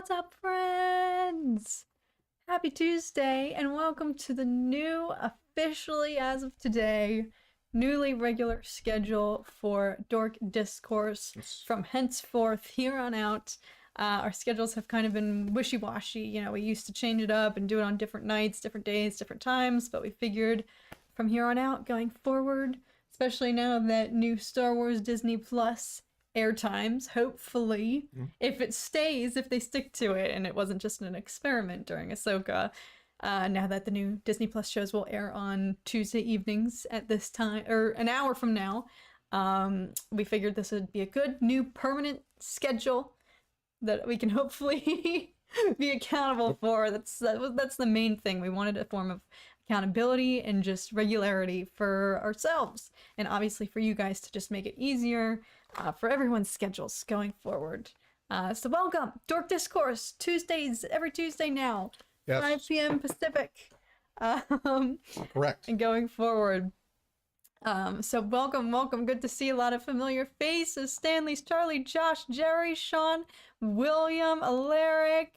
What's up, friends? Happy Tuesday, and welcome to the new, officially as of today, newly regular schedule for Dork Discourse. Yes. From henceforth, here on out, our schedules have kind of been wishy-washy. You know, we used to change it up and do it on different nights, different days, different times, but we figured from here on out, going forward, especially now that new Star Wars Disney Plus air times, hopefully, if it stays, if they stick to it, and it wasn't just an experiment during Ahsoka, now that the new Disney Plus shows will air on Tuesday evenings at this time, or an hour from now, we figured this would be a good new permanent schedule that we can hopefully be accountable for. That's the main thing. We wanted a form of accountability and just regularity for ourselves, and obviously for you guys to just make it easier for everyone's schedules going forward. So welcome, Dork Discourse, Tuesdays, every Tuesday now, Yes. 5 p.m. Pacific, Correct. and going forward. So welcome, good to see a lot of familiar faces. Stanley, Charlie, Josh, Jerry, Sean, William, Alaric,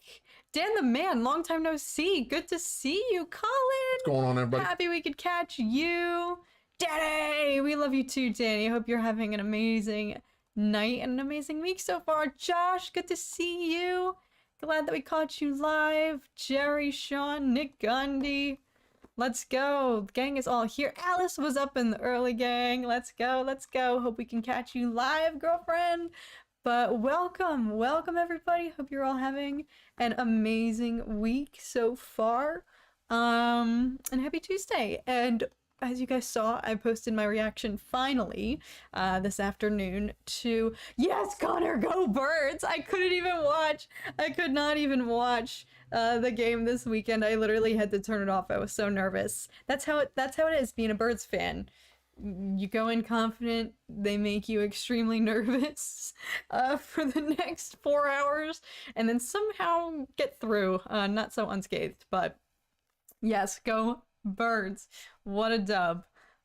Dan the Man, long time no see. Good to see you, Colin. What's going on, everybody? Happy we could catch you. Danny, we love you too, Danny. I hope you're having an amazing night and an amazing week so far. Josh, good to see you. Glad that we caught you live. Jerry, Sean, Nick Gundy. Let's go. The gang is all here. Alice was up in the early, gang. Let's go. Hope we can catch you live, girlfriend. But welcome everybody. Hope you're all having an amazing week so far. And happy Tuesday. And as you guys saw, I posted my reaction finally this afternoon to Yes, Connor, go Birds. I could not even watch the game this weekend. I literally had to turn it off. I was so nervous. That's how it is being a Birds fan. You go in confident, they make you extremely nervous for the next 4 hours, and then somehow get through, not so unscathed, but yes, go Birds. What a dub.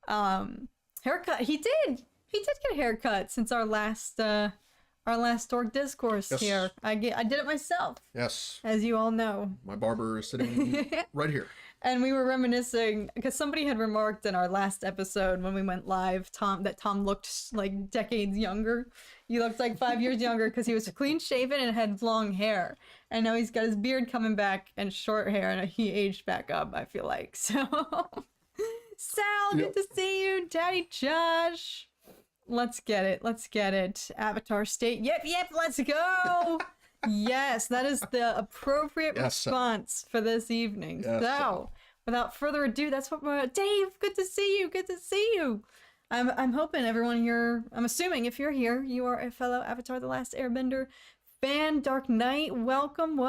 Haircut. He did get a haircut since our last Dork Discourse. Yes. Here. I did it myself, Yes. as you all know. My barber is sitting right here. And we were reminiscing because somebody had remarked in our last episode when we went live, Tom looked like decades younger. He looked like 5 years younger because he was clean shaven and had long hair. And now he's got his beard coming back and short hair, and he aged back up, I feel like. So, Sal, good to see you. Daddy Josh. Let's get it. Avatar State. Yep, let's go. Yes, that is the appropriate response for this evening. Yes. So, without further ado, that's what we're... Dave, good to see you. I'm hoping everyone here, I'm assuming if you're here, you are a fellow Avatar The Last Airbender fan. Dark Knight, welcome.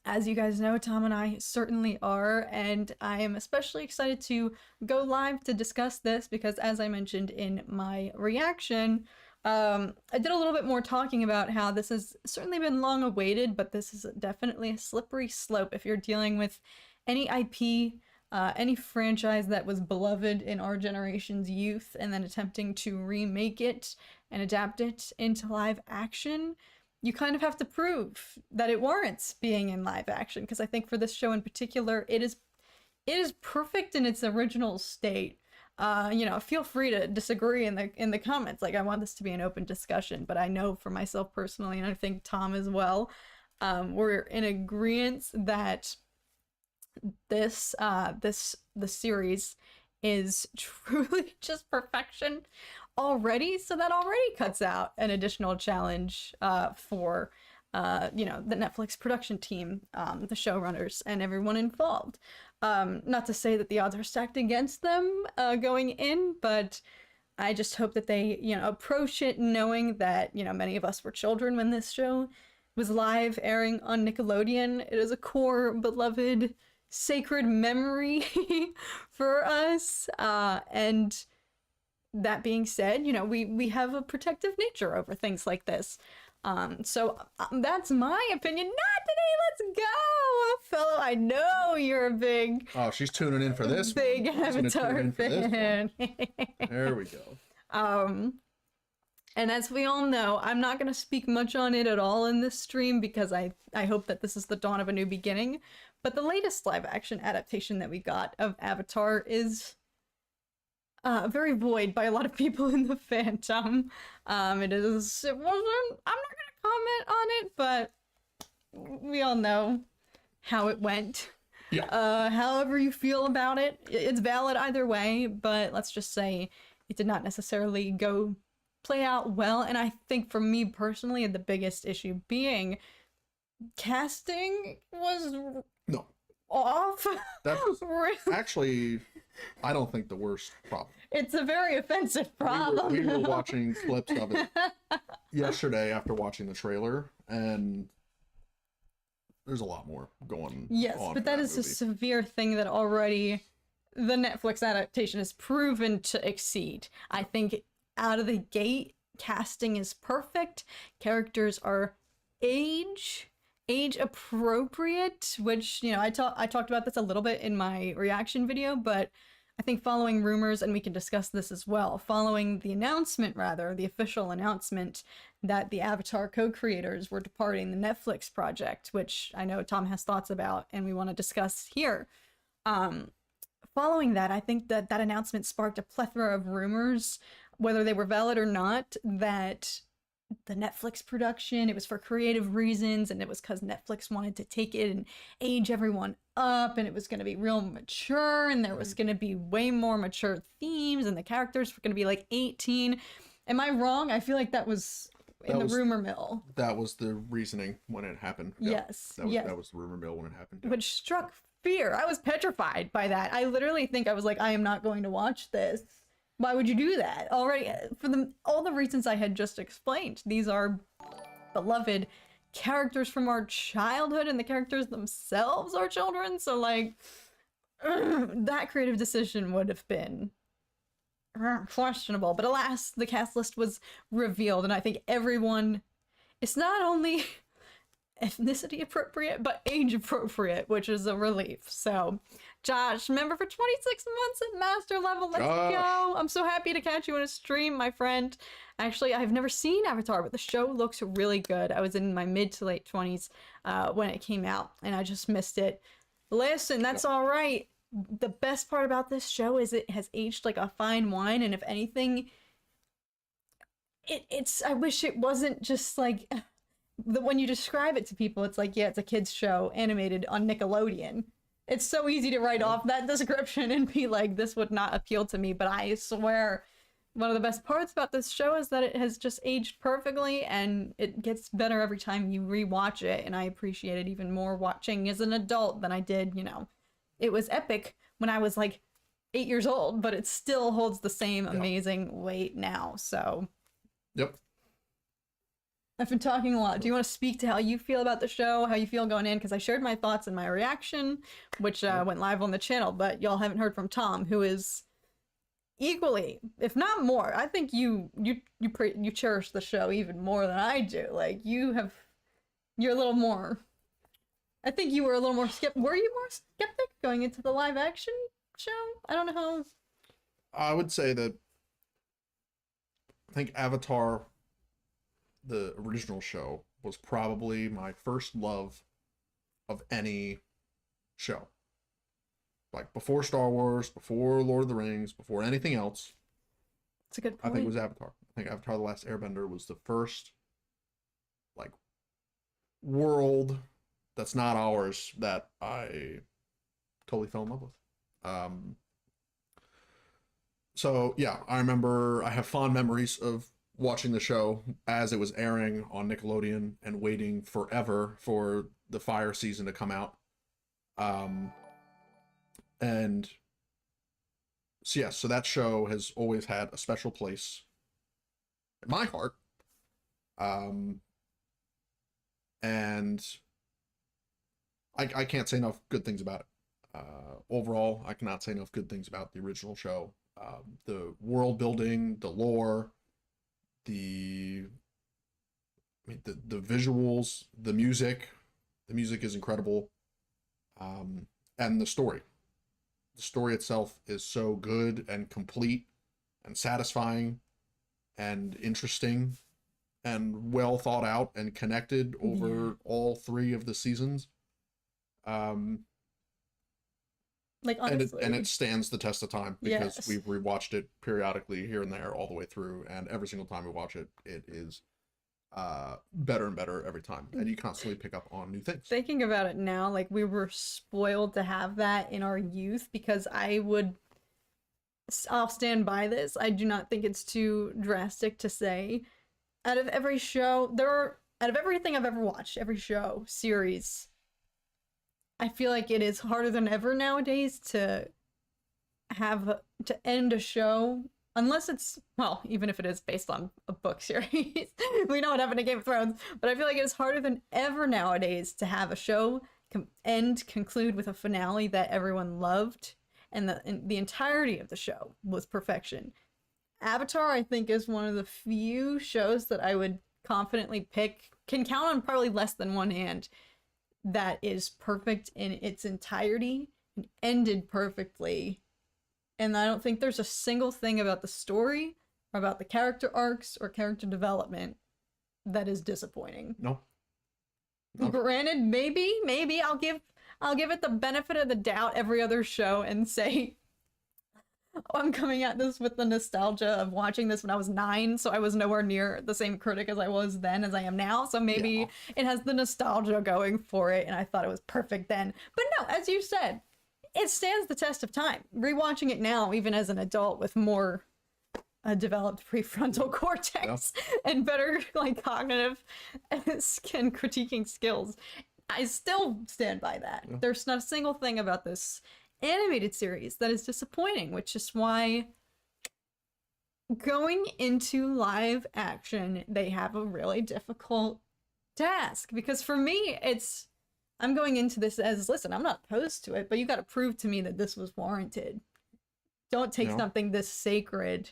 As you guys know, Tom and I certainly are, and I am especially excited to go live to discuss this because, as I mentioned in my reaction, I did a little bit more talking about how this has certainly been long awaited, but this is definitely a slippery slope if you're dealing with any IP, any franchise that was beloved in our generation's youth and then attempting to remake it and adapt it into live action. You kind of have to prove that it warrants being in live action, because I think for this show in particular, it is perfect in its original state. Feel free to disagree in the comments. Like, I want this to be an open discussion, but I know for myself personally, and I think Tom as well, we're in agreement that the series is truly just perfection already. So that already cuts out an additional challenge for the Netflix production team, the showrunners, and everyone involved. Not to say that the odds are stacked against them going in, but I just hope that they, approach it knowing that, many of us were children when this show was live airing on Nickelodeon. It is a core, beloved, sacred memory for us. And that being said, we have a protective nature over things like this. So that's my opinion. Not today. Let's go, fellow. I know you're a big. Oh, she's tuning in for this. Big Avatar fan. There we go. And as we all know, I'm not going to speak much on it at all in this stream because I hope that this is the dawn of a new beginning. But the latest live action adaptation that we got of Avatar is very void by a lot of people in the fandom. It wasn't, I'm not going to comment on it, but we all know how it went. Yeah. However you feel about it, it's valid either way, but let's just say it did not necessarily play out well. And I think for me personally, the biggest issue being casting was No. off. That's actually, I don't think the worst problem. It's a very offensive problem. We were watching clips of it yesterday after watching the trailer, and there's a lot more going on. Yes, but that is a severe thing that already the Netflix adaptation has proven to exceed. I think out of the gate, casting is perfect. Characters are age appropriate, which, you know, I talked about this a little bit in my reaction video, but I think following rumors, and we can discuss this as well, following the announcement, rather, the official announcement that the Avatar co-creators were departing the Netflix project, which I know Tom has thoughts about and we want to discuss here. Following that, I think that announcement sparked a plethora of rumors, whether they were valid or not, that the Netflix production, it was for creative reasons, and it was because Netflix wanted to take it and age everyone up, and it was going to be real mature, and there was going to be way more mature themes, and the characters were going to be like 18. Am I wrong? I feel like that was in the rumor mill. That was the reasoning when it happened. Yeah, yes. That was the rumor mill when it happened. Yeah. Which struck fear. I was petrified by that. I literally think I was like, I am not going to watch this. Why would you do that? Already, for all the reasons I had just explained. These are beloved characters from our childhood, and the characters themselves are children, so like, that creative decision would have been questionable. But alas, the cast list was revealed, and I think everyone, it's not only ethnicity appropriate, but age appropriate, which is a relief. So, Josh, member for 26 months at master level. Let's go. I'm so happy to catch you in a stream, my friend. Actually, I've never seen Avatar, but the show looks really good. I was in my mid to late 20s when it came out, and I just missed it. Listen, that's all right. The best part about this show is it has aged like a fine wine, and if anything, it's I wish it wasn't just like when you describe it to people, it's like, yeah, it's a kid's show animated on Nickelodeon. It's so easy to write off that description and be like, this would not appeal to me. But I swear, one of the best parts about this show is that it has just aged perfectly, and it gets better every time you rewatch it. And I appreciate it even more watching as an adult than I did, you know. It was epic when I was like 8 years old, but it still holds the same amazing weight now. So, yep. I've been talking a lot. Do you want to speak to how you feel about the show, how you feel going in? Because I shared my thoughts in my reaction, which went live on the channel, but y'all haven't heard from Tom, who is equally, if not more. I think you cherish the show even more than I do. Like, you're a little more. I think you were a little more Were you more skeptic going into the live action show? I don't know how. I would say that I think Avatar, the original show, was probably my first love of any show. Like, before Star Wars, before Lord of the Rings, before anything else. That's a good point. I think it was Avatar. I think Avatar: The Last Airbender was the first, like, world that's not ours that I totally fell in love with. So yeah, I remember I have fond memories of watching the show as it was airing on Nickelodeon and waiting forever for the Fire season to come out. And so yeah, so that show has always had a special place in my heart. And I can't say enough good things about it. Overall, I cannot say enough good things about the original show. The world building, the lore, the visuals, the music is incredible. And the story itself is so good and complete and satisfying, and interesting and well thought out and connected over all 3 of the seasons. Like, honestly. And it stands the test of time because Yes. we've rewatched it periodically here and there all the way through, and every single time we watch it, it is better and better every time, and you constantly pick up on new things. Thinking about it now, like, we were spoiled to have that in our youth, because I'll stand by this. I do not think it's too drastic to say, out of every show, out of everything I've ever watched, every show, series, I feel like it is harder than ever nowadays to end a show, unless it's, well, even if it is based on a book series. We know what happened to Game of Thrones, but I feel like it is harder than ever nowadays to have a show conclude with a finale that everyone loved, and the entirety of the show was perfection. Avatar, I think, is one of the few shows that I would confidently can count on probably less than one hand, that is perfect in its entirety and ended perfectly. And I don't think there's a single thing about the story or about the character arcs or character development that is disappointing. No. Granted, maybe I'll give it the benefit of the doubt every other show and say, I'm coming at this with the nostalgia of watching this when I was 9, so I was nowhere near the same critic as I was then as I am now, so maybe it has the nostalgia going for it, and I thought it was perfect then. But no, as you said, it stands the test of time. Rewatching it now, even as an adult with more developed prefrontal cortex and better, like, cognitive and critiquing skills, I still stand by that. There's not a single thing about this animated series that is disappointing, which is why going into live action, they have a really difficult task. Because for me, I'm going into this as, listen, I'm not opposed to it, but you got to prove to me that this was warranted. Don't take something this sacred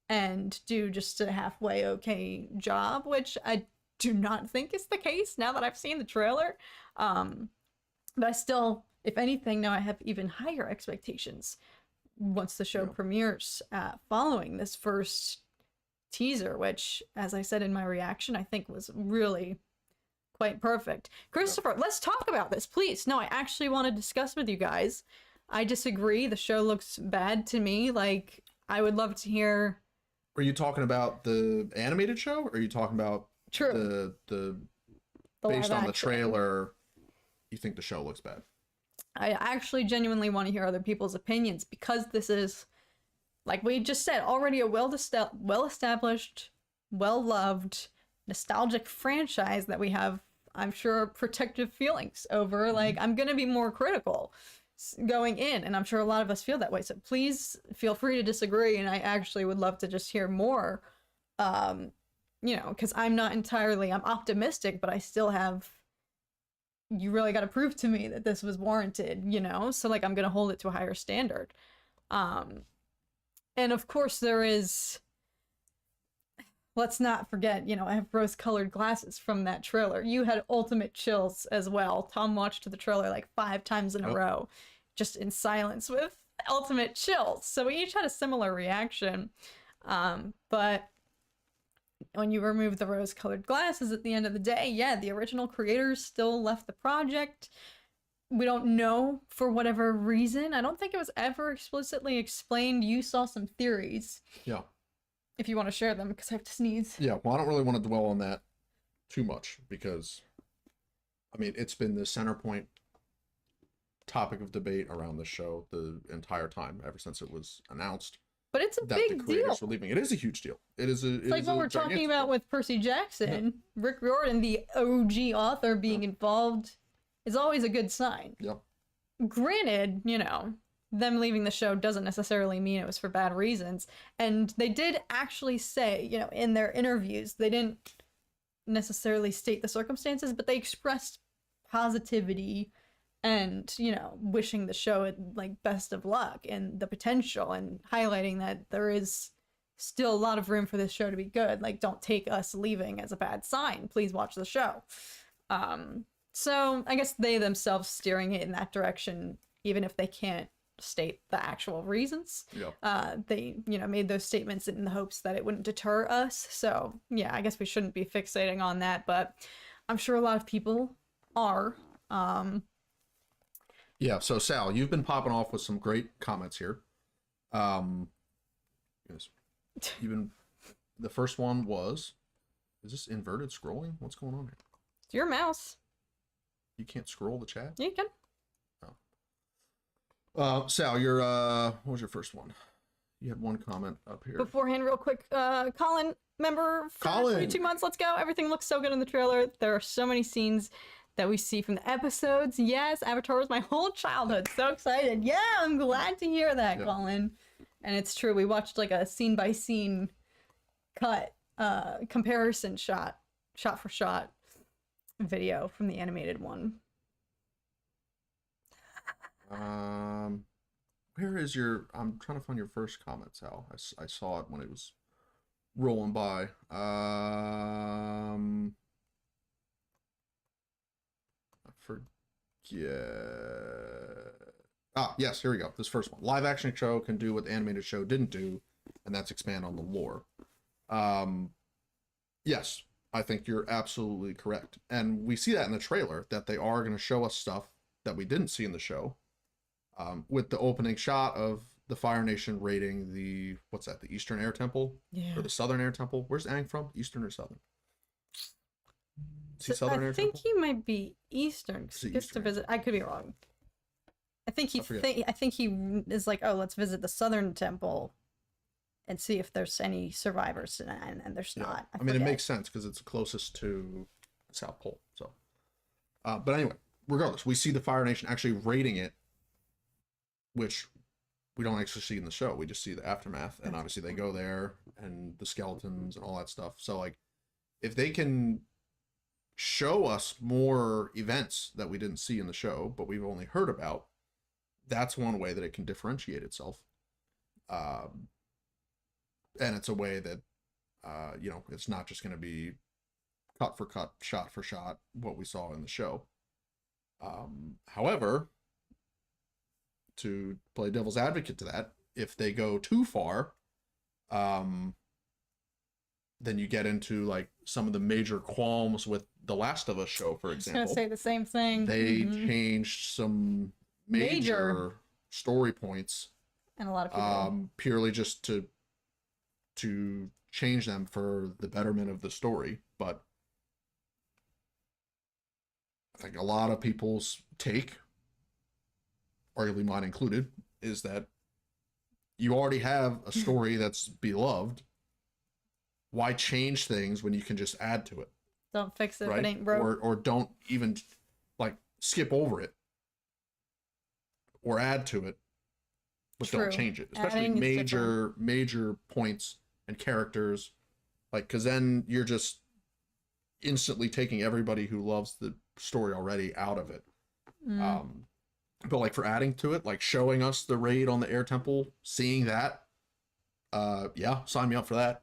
and do just a halfway okay job, which I do not think is the case now that I've seen the trailer. But I still, if anything, now I have even higher expectations once the show premieres, following this first teaser, which, as I said in my reaction, I think was really quite perfect. Christopher, let's talk about this, please. No, I actually want to discuss with you guys. I disagree. The show looks bad to me. Like, I would love to hear. Are you talking about the animated show, or are you talking about the based on the trailer, you think the show looks bad? I actually genuinely want to hear other people's opinions, because this is, like we just said, already a well-established, well-loved, nostalgic franchise that we have, I'm sure, protective feelings over. Like, I'm going to be more critical going in, and I'm sure a lot of us feel that way. So please feel free to disagree, and I actually would love to just hear more, because I'm optimistic, but I still have, you really got to prove to me that this was warranted, so, like, I'm gonna hold it to a higher standard. And of course there is, let's not forget, I have rose-colored glasses from that trailer. You had ultimate chills as well. Tom watched the trailer like 5 times in a row, just in silence with ultimate chills. So we each had a similar reaction, but when you remove the rose-colored glasses at the end of the day, the original creators still left the project. We don't know, for whatever reason. I don't think it was ever explicitly explained. You saw some theories. Yeah. If you want to share them, because I have to sneeze. Yeah, well, I don't really want to dwell on that too much, because, I mean, it's been the center point topic of debate around the show the entire time, ever since it was announced. But it's a big deal. Were leaving. It is a huge deal. It's like what we're talking about with Percy Jackson. Rick Riordan, the OG author, being involved is always a good sign. Yeah. Granted, them leaving the show doesn't necessarily mean it was for bad reasons. And they did actually say, in their interviews, they didn't necessarily state the circumstances, but they expressed positivity and, wishing the show, like, best of luck and the potential, and highlighting that there is still a lot of room for this show to be good. Like, don't take us leaving as a bad sign. Please watch the show. So I guess they themselves steering it in that direction, even if they can't state the actual reasons. Yeah. They, made those statements in the hopes that it wouldn't deter us. So yeah, I guess we shouldn't be fixating on that, but I'm sure a lot of people are. Yeah. So Sal, you've been popping off with some great comments here. Yes. Even the first one was, is this inverted scrolling? What's going on here? It's your mouse. You can't scroll the chat? You can. Sal, what was your first one? You had one comment up here. Beforehand, real quick, Colin, member for Colin. 22 months, let's go. Everything looks so good in the trailer. There are so many scenes that we see from the episodes. Yes, Avatar was my whole childhood. So excited. Yeah, I'm glad to hear that, Yeah. Colin. And it's true. We watched like a scene by scene cut comparison shot for shot video from the animated one. Where is your? I'm trying to find your first comment, Sal. I saw it when it was rolling by. I forget. Ah, yes, here we go. This first one. Live action show can do what the animated show didn't do, and that's expand on the lore. Yes, I think you're absolutely correct. And we see that in the trailer, that they are going to show us stuff that we didn't see in the show. With the opening shot of the Fire Nation raiding the, what's that, the Eastern Air Temple? Yeah. Or the Southern Air Temple? Where's Aang from? Eastern or Southern? Is he Southern Air I think Temple? he might be Eastern. 'Cause he gets to Eastern? visit. I could be wrong. I think I forget. I think he is like, oh, let's visit the Southern Temple and see if there's any survivors, and there's Yeah. not. I mean, it forget. makes sense because it's closest to the South Pole. So, but anyway, regardless, we see the Fire Nation actually raiding it, which we don't actually see in the show. We just see the aftermath, and obviously they go there and the skeletons and all that stuff. So, like, if they can show us more events that we didn't see in the show, but we've only heard about, that's one way that it can differentiate itself. And it's a way that, it's not just going to be cut for cut, shot for shot, what we saw in the show. However, to play devil's advocate to that, if they go too far, then you get into like some of the major qualms with the Last of Us show, for I was gonna example. say the same thing. They changed some major story points, and a lot of people. purely just to change them for the betterment of the story. But I think a lot of people's take, arguably mine included, is that you already have a story that's beloved. Why change things when you can just add to it? Don't fix it if Right? it ain't broke. Or don't even like skip over it or add to it, but True. don't change it. Especially Adding is major points and characters, like, because then you're just instantly taking everybody who loves the story already out of it. But like for adding to it, like showing us the raid on the air temple, seeing that, yeah, sign me up for that.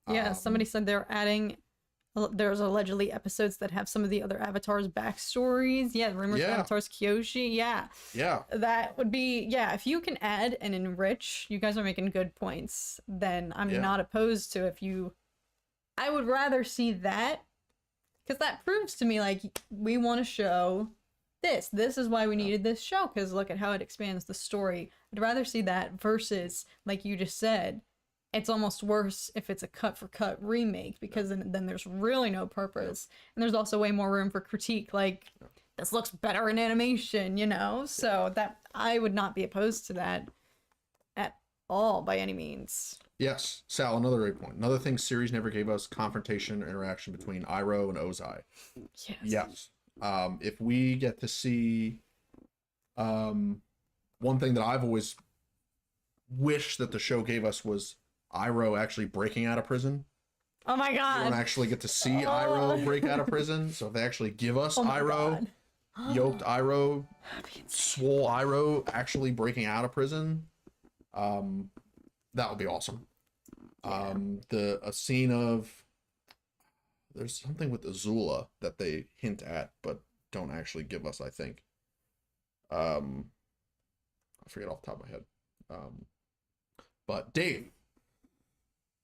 Yeah, somebody said they're adding. There's allegedly episodes that have some of the other avatars' backstories. Yeah, rumors of avatars Kyoshi. Yeah, that would be. Yeah, if you can add and enrich, you guys are making good points. Then I'm not opposed to if you. I would rather see that, because that proves to me like we want to show this. This is why we needed this show, because look at how it expands the story. I'd rather see that versus, like you just said, it's almost worse if it's a cut for cut remake, because then there's really no purpose. And there's also way more room for critique, like this looks better in animation, so that I would not be opposed to that at all by any means. Yes, Sal, another great point. Another thing series never gave us: confrontation or interaction between Iroh and Ozai. Yes. If we get to see, one thing that I've always wished that the show gave us was Iroh actually breaking out of prison. Oh my god. We don't actually get to see Iroh break out of prison. So if they actually give us Iroh, yoked Iroh, swole Iroh actually breaking out of prison, that would be awesome. A scene of, there's something with Azula that they hint at but don't actually give us, I think. I forget off the top of my head. But Dave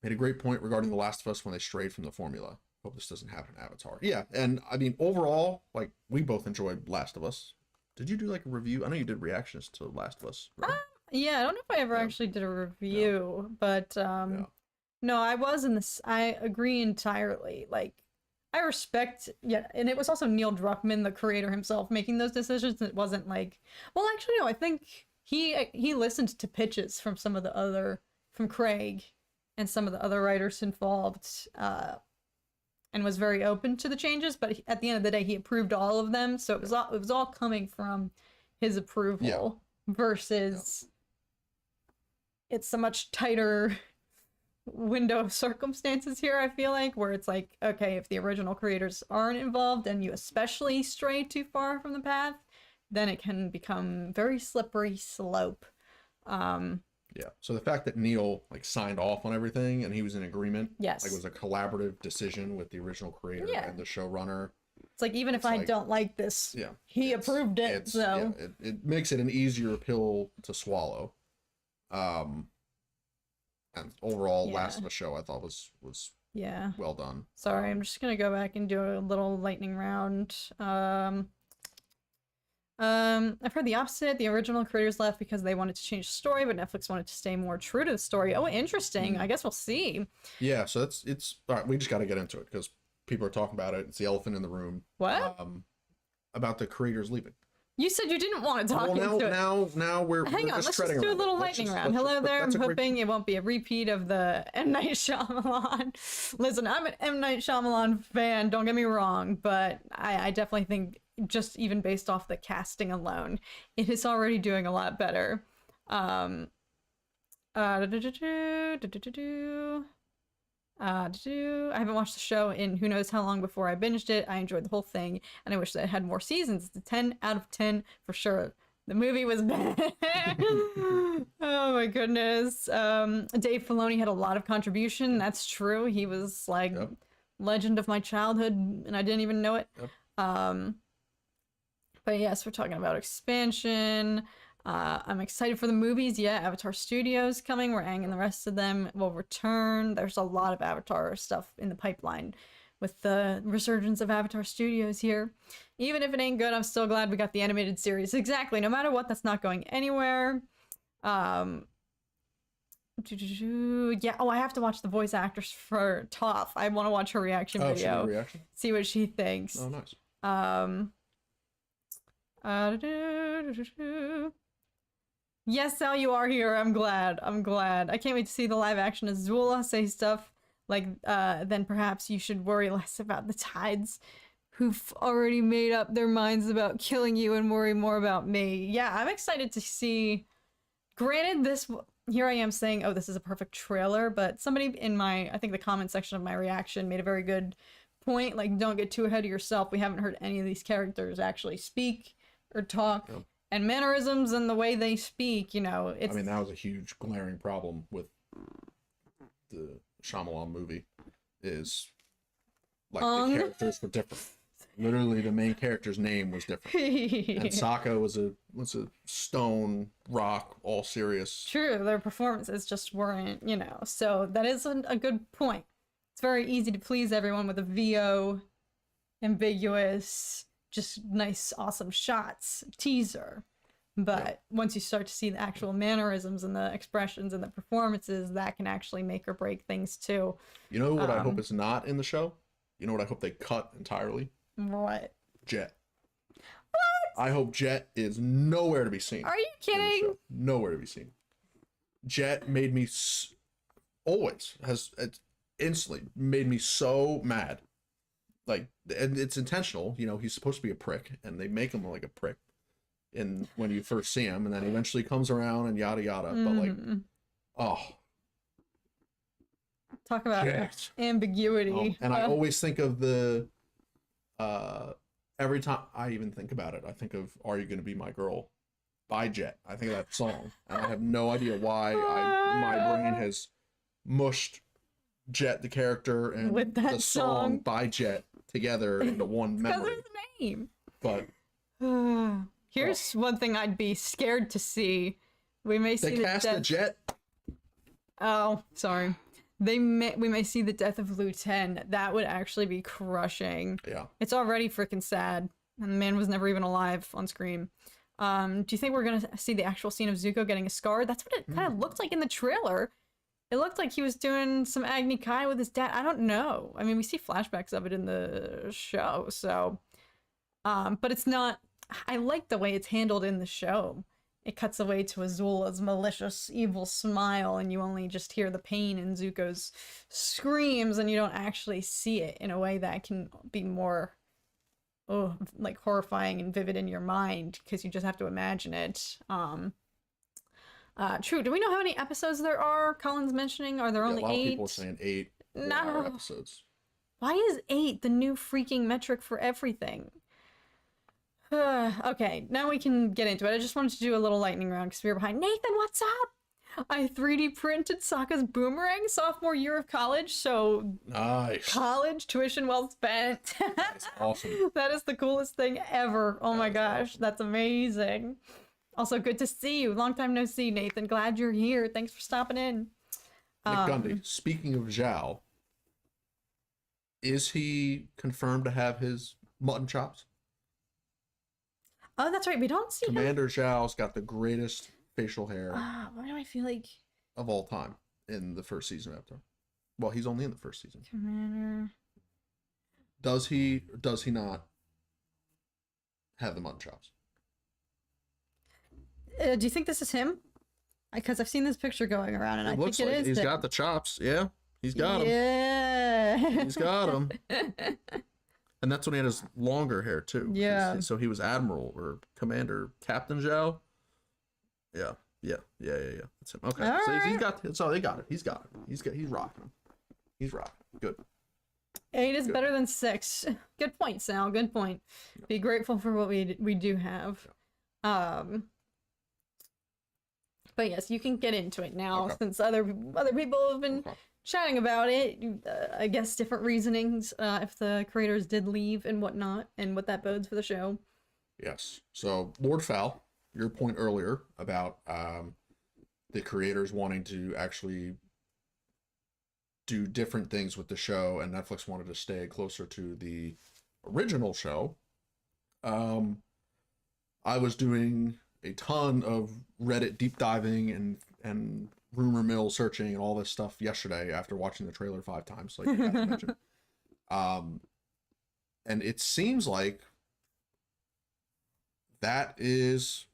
made a great point regarding The Last of Us when they strayed from the formula. Hope this doesn't happen in Avatar. Yeah, and I mean, overall, like, we both enjoyed Last of Us. Did you do like a review? I know you did reactions to Last of Us, right? Yeah, I don't know if I ever actually did a review, but no, I was in this. I agree entirely. Like, I respect, yeah, and it was also Neil Druckmann, the creator himself, making those decisions. It wasn't like, well, actually, no, I think he listened to pitches from some of the other, from Craig and some of the other writers involved, and was very open to the changes. But at the end of the day, he approved all of them, so it was all coming from his approval versus it's a much tighter window of circumstances here, I feel like, where it's like, okay, if the original creators aren't involved and you especially stray too far from the path, then it can become very slippery slope. Yeah. So the fact that Neil like signed off on everything and he was in agreement, yes, like it was a collaborative decision with the original creator and the showrunner. It's like, even if I don't like this, he approved it. So it makes it an easier pill to swallow. And overall, Last of Us show I thought was well done. Sorry, I'm just gonna go back and do a little lightning round. I've heard the opposite. The original creators left because they wanted to change the story, but Netflix wanted to stay more true to the story. Oh, interesting. I guess we'll see. Yeah, so it's all right. We just got to get into it because people are talking about it. It's the elephant in the room. What? About the creators leaving. You said you didn't want to talk into it. Now we're Hang on, let's just do a little lightning round. Hello there, I'm hoping it won't be a repeat of the M. Night Shyamalan. Listen, I'm an M. Night Shyamalan fan, don't get me wrong, but I definitely think, just even based off the casting alone, it is already doing a lot better. I haven't watched the show in who knows how long before I binged it. I enjoyed the whole thing, and I wish that it had more seasons. It's a 10 out of 10 for sure. The movie was bad. Oh my goodness. Dave Filoni had a lot of contribution. That's true. He was like legend of my childhood, and I didn't even know it. But yes, we're talking about expansion. I'm excited for the movies. Yeah, Avatar Studios coming, where Aang and the rest of them will return. There's a lot of Avatar stuff in the pipeline with the resurgence of Avatar Studios here. Even if it ain't good, I'm still glad we got the animated series. Exactly. No matter what, that's not going anywhere. Yeah. Oh, I have to watch the voice actress for Toph. I want to watch her reaction video. Reaction? See what she thinks. Oh, nice. Yes, Sal, you are here. I'm glad. I can't wait to see the live action Azula say stuff like, then perhaps you should worry less about the Tides, who've already made up their minds about killing you, and worry more about me. Yeah, I'm excited to see. Granted, here I am saying, oh, this is a perfect trailer, but somebody in I think the comment section of my reaction made a very good point. Like, don't get too ahead of yourself. We haven't heard any of these characters actually speak or talk. Yep. And mannerisms and the way they speak, it's... I mean, that was a huge glaring problem with the Shyamalan movie, is like the characters were different. Literally, the main character's name was different. And Sokka was a stone, rock, all serious. True, their performances just weren't, so that is a good point. It's very easy to please everyone with a VO, ambiguous, just nice, awesome shots, teaser. But once you start to see the actual mannerisms and the expressions and the performances, that can actually make or break things too. You know what I hope is not in the show? You know what I hope they cut entirely? What? Jet. What? I hope Jet is nowhere to be seen. Are you kidding? Nowhere to be seen. Jet made me instantly made me so mad. Like, and it's intentional, he's supposed to be a prick, and they make him like a prick when you first see him, and then eventually comes around and yada yada. But like, talk about ambiguity. And I always think of every time I even think about it, I think of "Are You Gonna Be My Girl" by Jet. I think of that song, and I have no idea why my brain has mushed Jet the character and with that the song by Jet together into one memory. Because of the name. But here's one thing I'd be scared to see We may see They the cast a death. Jet. Oh, sorry. We may see the death of Liu 10. That would actually be crushing. Yeah. It's already freaking sad. And the man was never even alive on screen. Do you think we're gonna see the actual scene of Zuko getting a scar? That's what it kind of looked like in the trailer. It looked like he was doing some Agni Kai with his dad. I don't know. I mean, we see flashbacks of it in the show, so. But it's not. I like the way it's handled in the show. It cuts away to Azula's malicious, evil smile, and you only just hear the pain in Zuko's screams, and you don't actually see it in a way that can be more, like horrifying and vivid in your mind, because you just have to imagine it. True. Do we know how many episodes there are? Colin's mentioning. Are there only a lot 8? of people are saying 8 No. episodes. Why is 8 the new freaking metric for everything? Okay, now we can get into it. I just wanted to do a little lightning round because we were behind. Nathan, what's up? I 3D printed Sokka's boomerang sophomore year of college, so Nice. college tuition well spent. That's awesome. That is the coolest thing ever. Oh my gosh, awesome. that's amazing. Also, good to see you. Long time no see, Nathan. Glad you're here. Thanks for stopping in. Nick Gundy, speaking of Zhao, is he confirmed to have his mutton chops? Oh, that's right. We don't see him. Commander Zhao's got the greatest facial hair Why do I feel like of all time in the first season of Avatar? Well, he's only in the first season. Commander? Does he or does he not have the mutton chops? Do you think this is him? Because I've seen this picture going around, and I think it is. He's him. got the chops. Yeah, he's got them. Yeah, He's got them. And that's when he had his longer hair too. Yeah. So he was Admiral or Commander Captain Zhao. Yeah. That's him. Okay. All So he's right. got. So they got it. He's got it. He's rocking them. He's rocking. Good. 8 is better than 6. Good point, Sal. Good point. Be grateful for what we do have. But yes, you can get into it now since other people have been chatting about it. I guess different reasonings if the creators did leave and whatnot, and what that bodes for the show. Yes. So Lord Fowl, your point earlier about the creators wanting to actually do different things with the show, and Netflix wanted to stay closer to the original show. I was doing a ton of Reddit deep diving and rumor mill searching and all this stuff yesterday after watching the trailer 5 times, like you guys mentioned. And it seems like that is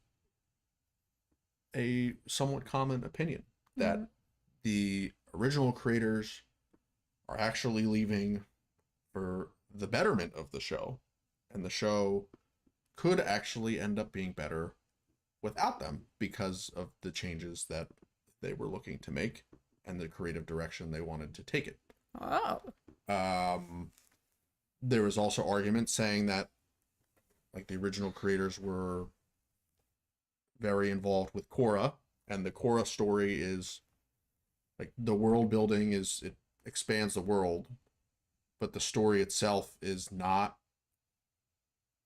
a somewhat common opinion, that the original creators are actually leaving for the betterment of the show, and the show could actually end up being better without them because of the changes that they were looking to make and the creative direction they wanted to take it. Oh. There was also arguments saying that like the original creators were very involved with Korra, and the Korra story is like the world building is, it expands the world, but the story itself is not.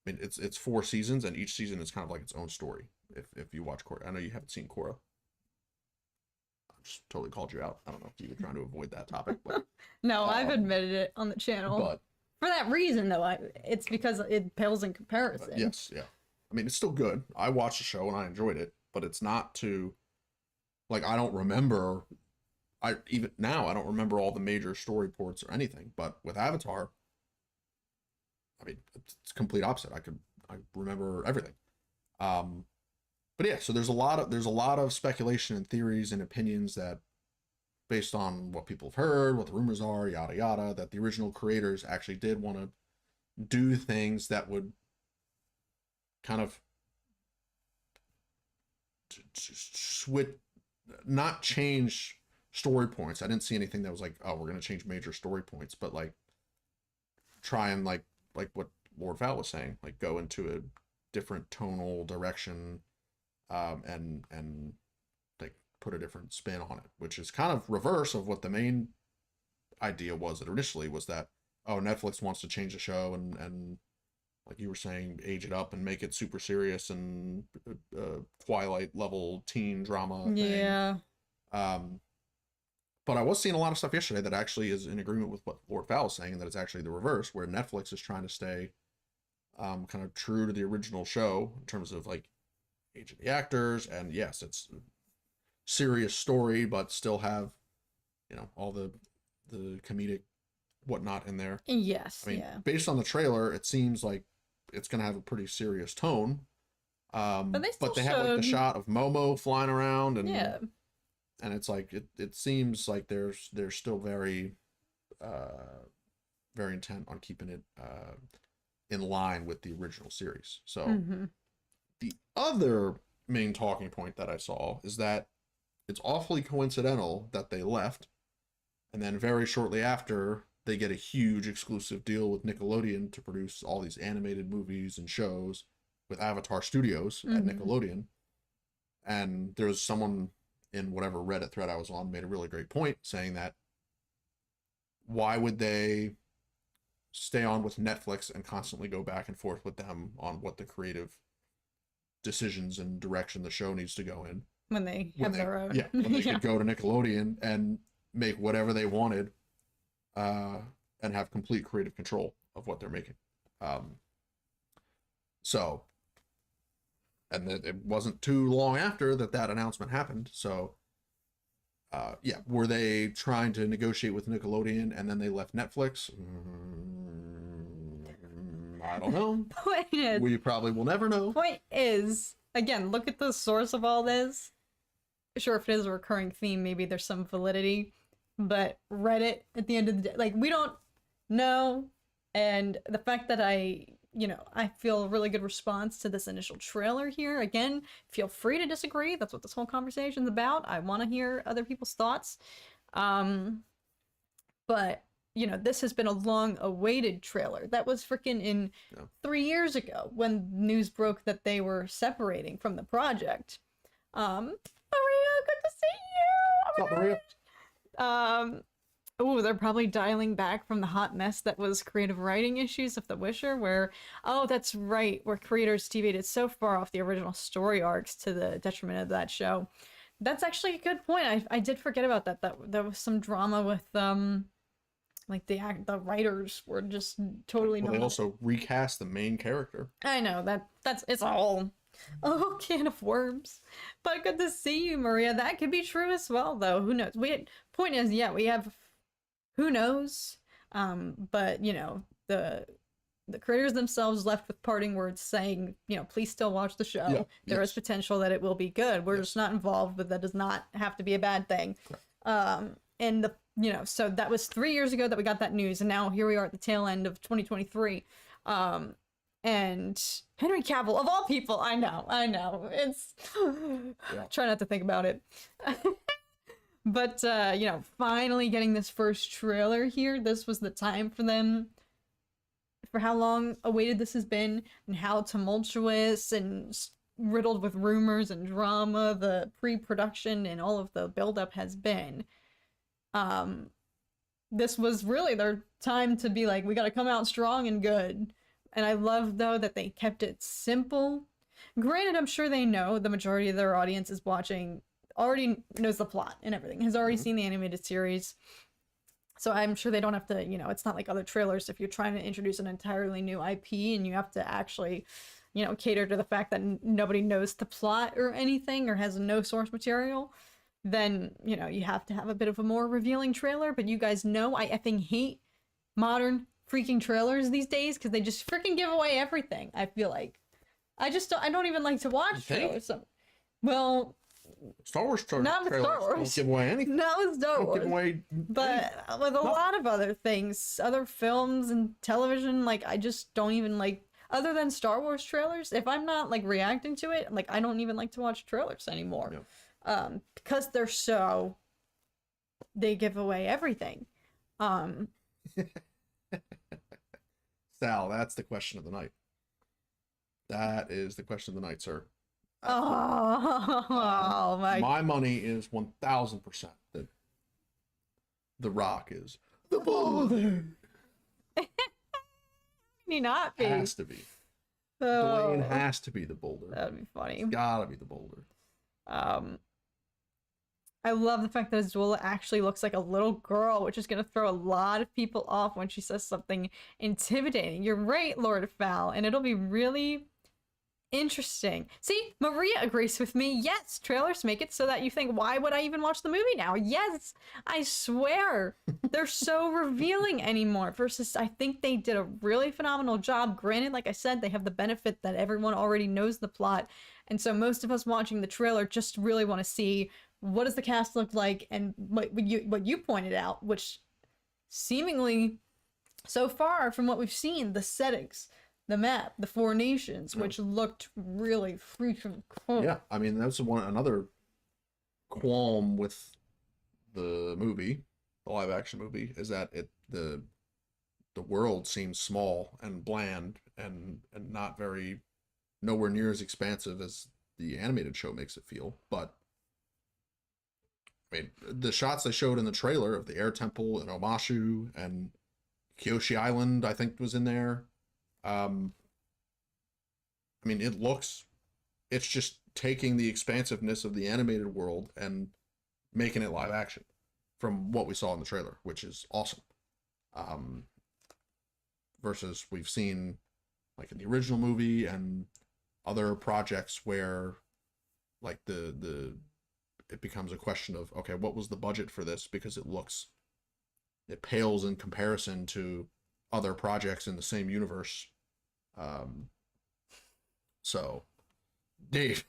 I mean, it's 4 seasons, and each season is kind of like its own story. If you watch Korra, I know you haven't seen Korra. I just totally called you out. I don't know if you were trying to avoid that topic, but No, I've admitted it on the channel. but For that reason, though, it's because it pales in comparison. yes, yeah. I mean, it's still good. I watched the show and I enjoyed it, but it's not to, like, I don't remember. Even now I don't remember all the major story ports or anything. But with Avatar, I mean, it's complete opposite. I remember everything. But yeah, so there's a lot of speculation and theories and opinions that, based on what people have heard, what the rumors are, yada yada, that the original creators actually did want to do things that would kind of switch, not change story points. I didn't see anything that was like, oh, we're going to change major story points, but like try and like what Lord Val was saying, like go into a different tonal direction, and like put a different spin on it, which is kind of reverse of what the main idea was that initially was that, oh, Netflix wants to change the show and like you were saying, age it up and make it super serious and Twilight level teen drama thing. Yeah. But I was seeing a lot of stuff yesterday that actually is in agreement with what Lord Val was saying, that it's actually the reverse, where Netflix is trying to stay kind of true to the original show in terms of like age of the actors, and yes, it's a serious story, but still have, you know, all the comedic whatnot in there. Yes. I mean, Yeah. based on the trailer, it seems like it's gonna have a pretty serious tone. But But they have like the shot of Momo flying around, and yeah. and it's like it seems like they're still very very intent on keeping it in line with the original series. So Mm-hmm. the other main talking point that I saw is that it's awfully coincidental that they left, and then very shortly after they get a huge exclusive deal with Nickelodeon to produce all these animated movies and shows with Avatar Studios at Nickelodeon. And there's someone in whatever Reddit thread I was on made a really great point saying that why would they stay on with Netflix and constantly go back and forth with them on what the creative decisions and direction the show needs to go in When they have their own. yeah, when they could go to Nickelodeon and make whatever they wanted and have complete creative control of what they're making. So and it wasn't too long after that announcement happened. So, yeah, were they trying to negotiate with Nickelodeon and then they left Netflix? I don't know. We probably will never know. Point is, again, look at the source of all this. Sure, if it is a recurring theme, maybe there's some validity. But Reddit, at the end of the day, like, we don't know. And the fact that I feel a really good response to this initial trailer here. Again, feel free to disagree. That's what this whole conversation's about. I want to hear other people's thoughts. But, this has been a long-awaited trailer. That was freaking in 3 years ago when news broke that they were separating from the project. Maria, good to see you! What's up, Maria? Oh, they're probably dialing back from the hot mess that was creative writing issues of The Wisher, where, oh, that's right, where creators deviated so far off the original story arcs to the detriment of that show. That's actually a good point. I did forget about that. There was some drama with, like, the writers were just totally Well, they also recast the main character. I know, it's a whole can of worms. But good to see you, Maria. That could be true as well, though. Who knows? Point is, yeah, we have... Who knows? But, the creators themselves left with parting words saying, please still watch the show. Yeah, there yes. is potential that it will be good. We're just not involved, but that does not have to be a bad thing. And so that was 3 years ago that we got that news, and now here we are at the tail end of 2023. And Henry Cavill, of all people, I know. It's... Try not to think about it. But, finally getting this first trailer here, this was the time for them, for how long awaited this has been, and how tumultuous and riddled with rumors and drama the pre-production and all of the build-up has been. This was really their time to be like, we gotta come out strong and good. And I love, though, that they kept it simple. Granted, I'm sure they know the majority of their audience is watching... already knows the plot and everything, has already seen the animated series, so I'm sure they don't have to, it's not like other trailers. If you're trying to introduce an entirely new IP and you have to actually, cater to the fact that nobody knows the plot or anything or has no source material, then, you have to have a bit of a more revealing trailer. But you guys know I effing hate modern freaking trailers these days because they just freaking give away everything. I feel like I don't even like to watch trailers. So, well, Star Wars trailers not with Star Wars. don't give away anything. Not with Star Wars. Don't give away but with a lot of other things, other films and television, like, I just don't even like, other than Star Wars trailers, if I'm not like reacting to it, like, I don't even like to watch trailers anymore. Because they give away everything. Sal, that's the question of the night. That is the question of the night, sir. Oh my money is 1000% that The Rock is the father. Can he not be? Has to be. Dwayne Oh, has to be the boulder. that would be funny. It's gotta be the boulder. Um, I love the fact that Azula actually looks like a little girl, which is going to throw a lot of people off when she says something intimidating. You're right, Lord Fowl, and it'll be really interesting. See, Maria agrees with me. Yes, trailers make it so that you think, why would I even watch the movie now? Yes, I swear. They're so revealing anymore. Versus, I think they did a really phenomenal job. Granted, like I said, they have the benefit that everyone already knows the plot. And so most of us watching the trailer just really want to see what does the cast look like, and what you pointed out, which seemingly so far from what we've seen, the settings, the map, the four nations, which looked really freaking cool. Yeah, I mean that's another qualm with the movie, the live action movie, is that the world seems small and bland and not very, nowhere near as expansive as the animated show makes it feel. But I mean, the shots they showed in the trailer of the air temple and Omashu and Kyoshi Island, I think, was in there. I mean, it's just taking the expansiveness of the animated world and making it live action from what we saw in the trailer, which is awesome. Versus we've seen, like in the original movie and other projects where, like it becomes a question of, okay, what was the budget for this? Because it pales in comparison to other projects in the same universe. So, Dave.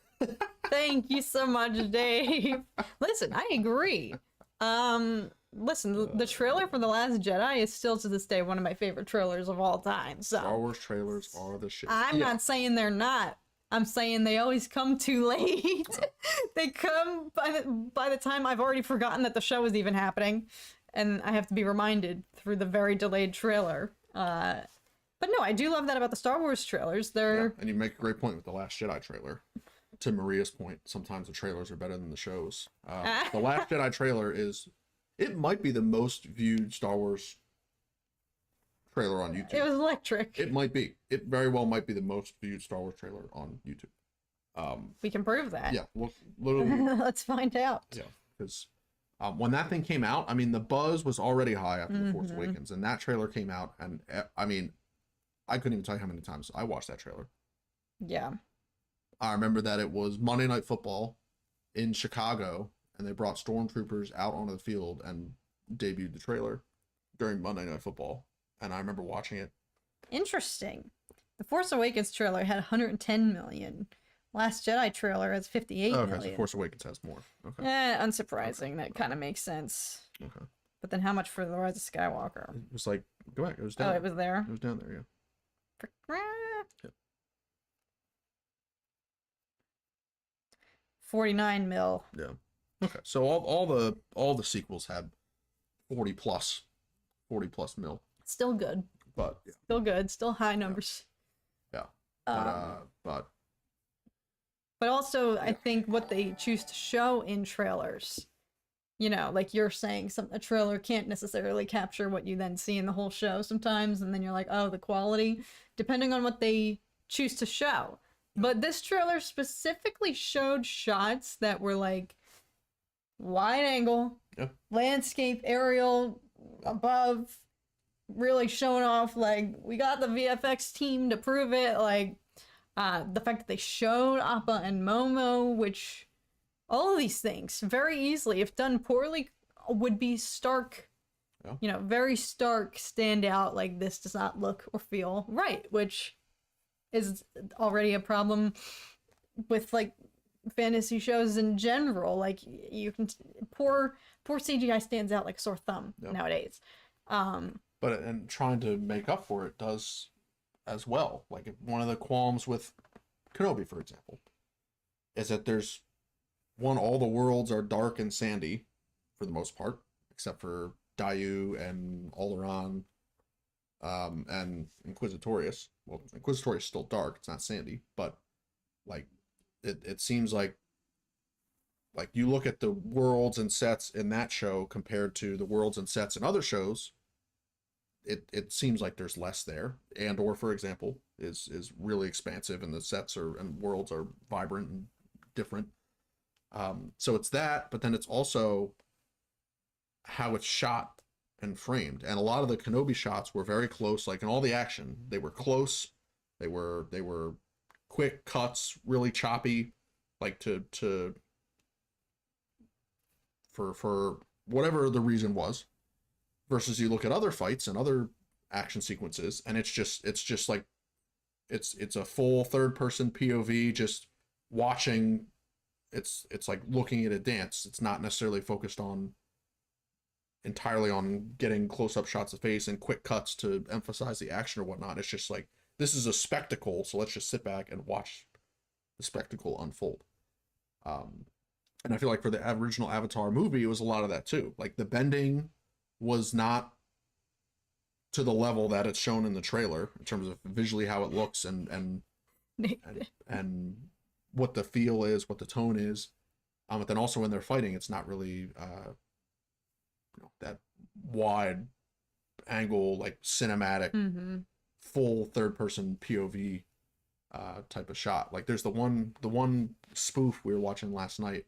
Thank you so much, Dave. Listen, I agree. Listen, the trailer for The Last Jedi is still to this day one of my favorite trailers of all time. So Star Wars trailers are the shit. I'm not saying they're not. I'm saying they always come too late. They come by the time I've already forgotten that the show was even happening, and I have to be reminded through the very delayed trailer. But no, I do love that about the Star Wars trailers. They're and you make a great point with the Last Jedi trailer. To Maria's point, sometimes the trailers are better than the shows. The Last Jedi trailer it might be the most viewed Star Wars trailer on YouTube. It was electric. It might be. It very well might be the most viewed Star Wars trailer on YouTube. We can prove that. Yeah, literally. Let's find out. Yeah, because when that thing came out, I mean, the buzz was already high after The Force Awakens, and that trailer came out, and I mean, I couldn't even tell you how many times I watched that trailer. Yeah. I remember that it was Monday Night Football in Chicago, and they brought stormtroopers out onto the field and debuted the trailer during Monday Night Football, and I remember watching it. Interesting. The Force Awakens trailer had 110 million. Last Jedi trailer has 58 million. So Force Awakens has more. Okay. Unsurprising. Okay. That kind of makes sense. Okay. But then how much for The Rise of Skywalker? It was like, go back. It was down. Oh, it was there? It was down there, yeah. Yep. 49 mil. Yeah. Okay. So all the sequels had 40 plus mil. Still good. But yeah. Still good. Still high numbers. Yeah. But also, I think what they choose to show in trailers, you know, like you're saying, a trailer can't necessarily capture what you then see in the whole show sometimes, and then you're like, oh, the quality, depending on what they choose to show. But this trailer specifically showed shots that were like wide angle, landscape, aerial, above, really showing off, like, we got the VFX team to prove it, like, the fact that they showed Appa and Momo, which, all of these things, very easily, if done poorly, would be stark, you know, very stark, stand out, like, this does not look or feel right, which is already a problem with, like, fantasy shows in general. Like, you can, poor CGI stands out like a sore thumb nowadays. But and trying to make up for it does as well. Like, one of the qualms with Kenobi, for example, is that there's all the worlds are dark and sandy for the most part, except for Dayu and Alderaan, and Inquisitorius. Well, Inquisitorius is still dark; it's not sandy, but like it seems like you look at the worlds and sets in that show compared to the worlds and sets in other shows, it seems like there's less there. Andor, for example, is really expansive, and the sets are and worlds are vibrant and different. So it's that, but then it's also how it's shot and framed. And a lot of the Kenobi shots were very close, like in all the action, they were close. They were quick cuts, really choppy, like for whatever the reason was. Versus you look at other fights and other action sequences, and it's just like it's a full third person POV, just watching. It's like looking at a dance. It's not necessarily focused on entirely on getting close up shots of face and quick cuts to emphasize the action or whatnot. It's just like, this is a spectacle, so let's just sit back and watch the spectacle unfold. And I feel like for the original Avatar movie, it was a lot of that too. Like the bending was not to the level that it's shown in the trailer in terms of visually how it looks and what the feel is, what the tone is. But then also when they're fighting, it's not really that wide angle, like cinematic, full third person POV type of shot. Like there's the one spoof we were watching last night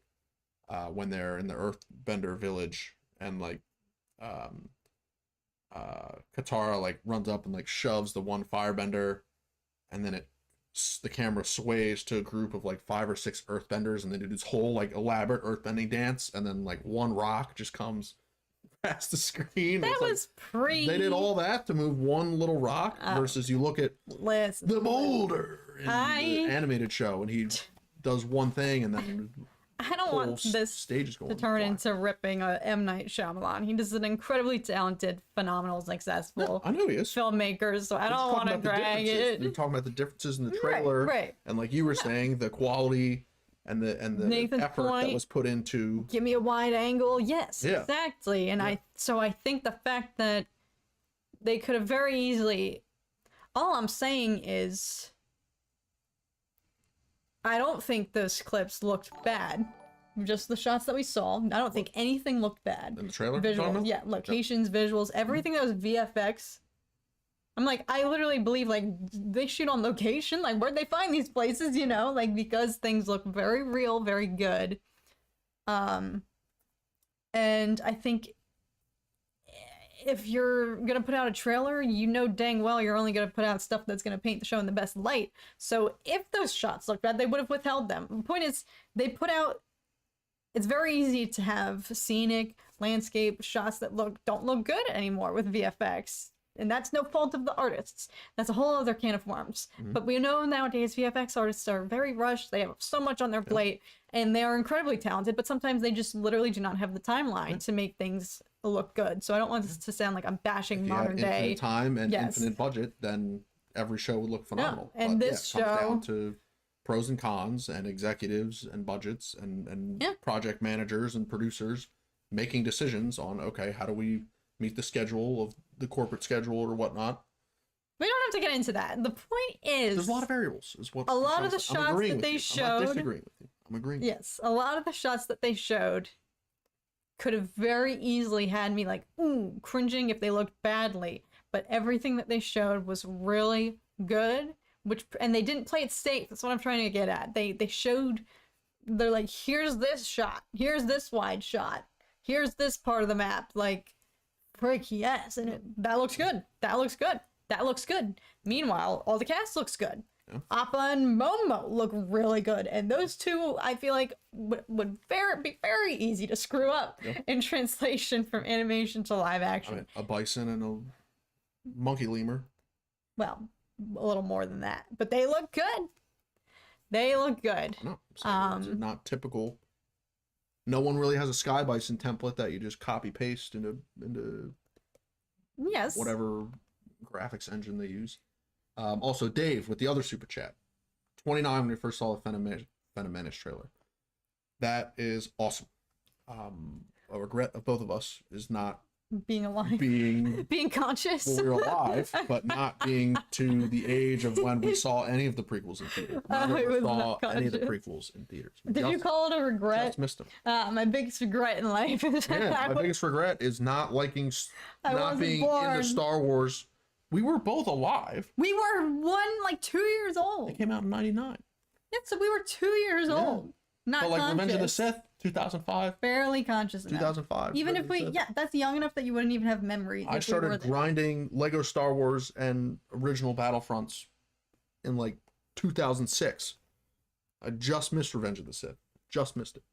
when they're in the Earthbender village, and like Katara like runs up and like shoves the one firebender, and then the camera sways to a group of like 5 or 6 earthbenders, and they do this whole like elaborate earthbending dance, and then like one rock just comes past the screen. That was like, they did all that to move one little rock, versus you look at the boulder in the animated show, and he does one thing, and then I don't want this stage to turn into ripping a M. Night Shyamalan. He is an incredibly talented, phenomenal, successful I know he is. filmmaker, so I don't want to drag it. We're talking about the differences in the trailer, right. And like you were saying, the quality and the Nathan's effort point, that was put into. Give me a wide angle, yes, yeah. exactly. And I think the fact that they could have very easily. All I'm saying is, I don't think those clips looked bad. Just the shots that we saw. I don't think anything looked bad. In the trailer? Visuals, yeah, locations, visuals, everything that was VFX. I'm like, I literally believe, like, they shoot on location? Like, where'd they find these places, you know? Like, because things look very real, very good. And I think if you're gonna put out a trailer, you know dang well you're only gonna put out stuff that's gonna paint the show in the best light. So if those shots look bad, they would have withheld them. The point is, they put out. It's very easy to have scenic landscape shots that don't look good anymore with VFX, and that's no fault of the artists. That's a whole other can of worms. But we know nowadays VFX artists are very rushed. They have so much on their plate, and they are incredibly talented. But sometimes they just literally do not have the timeline to make things look good. So I don't want this to sound like I'm bashing modern day. Infinite time and infinite budget, then every show would look phenomenal. No. And this show comes down to pros and cons and executives and budgets and project managers and producers making decisions on, okay, how do we meet the schedule of the corporate schedule or whatnot. We don't have to get into that. The point is, there's a lot of variables. Is what a lot of the shots that they showed. I'm not disagreeing with you. I'm agreeing. Yes, a lot of the shots that they showed could have very easily had me like, ooh, cringing if they looked badly. But everything that they showed was really good. And they didn't play it safe. That's what I'm trying to get at. They showed, they're like, here's this shot, here's this wide shot, here's this part of the map. Like, frick, yes, and that looks good. That looks good. That looks good. Meanwhile, all the cast looks good. Yeah. Appa and Momo look really good, and those two, I feel like, would be very easy to screw up in translation from animation to live action. I mean, a bison and a monkey lemur. Well, a little more than that, but they look good. They look good. No, it's not typical. No one really has a sky bison template that you just copy paste into whatever graphics engine they use. Also, Dave with the other super chat, 29 when we first saw the Phantom Menace trailer. That is awesome. A regret of both of us is not being alive, being being conscious. well, we were alive, but not being to the age of when we saw any of the prequels in theaters. Neither of us saw any of the prequels in theaters. Did you call it a regret? Just missed them. My biggest regret in life is Yeah, my biggest regret is not liking, not being into Star Wars. We were both alive. We were 2 years old. It came out in '99. Yeah, so we were 2 years old. Not but like conscious. Revenge of the Sith, 2005. Barely conscious enough. 2005. Even if we, that's young enough that you wouldn't even have memories. I started grinding Lego Star Wars and original Battlefronts in like 2006. I just missed Revenge of the Sith. Just missed it.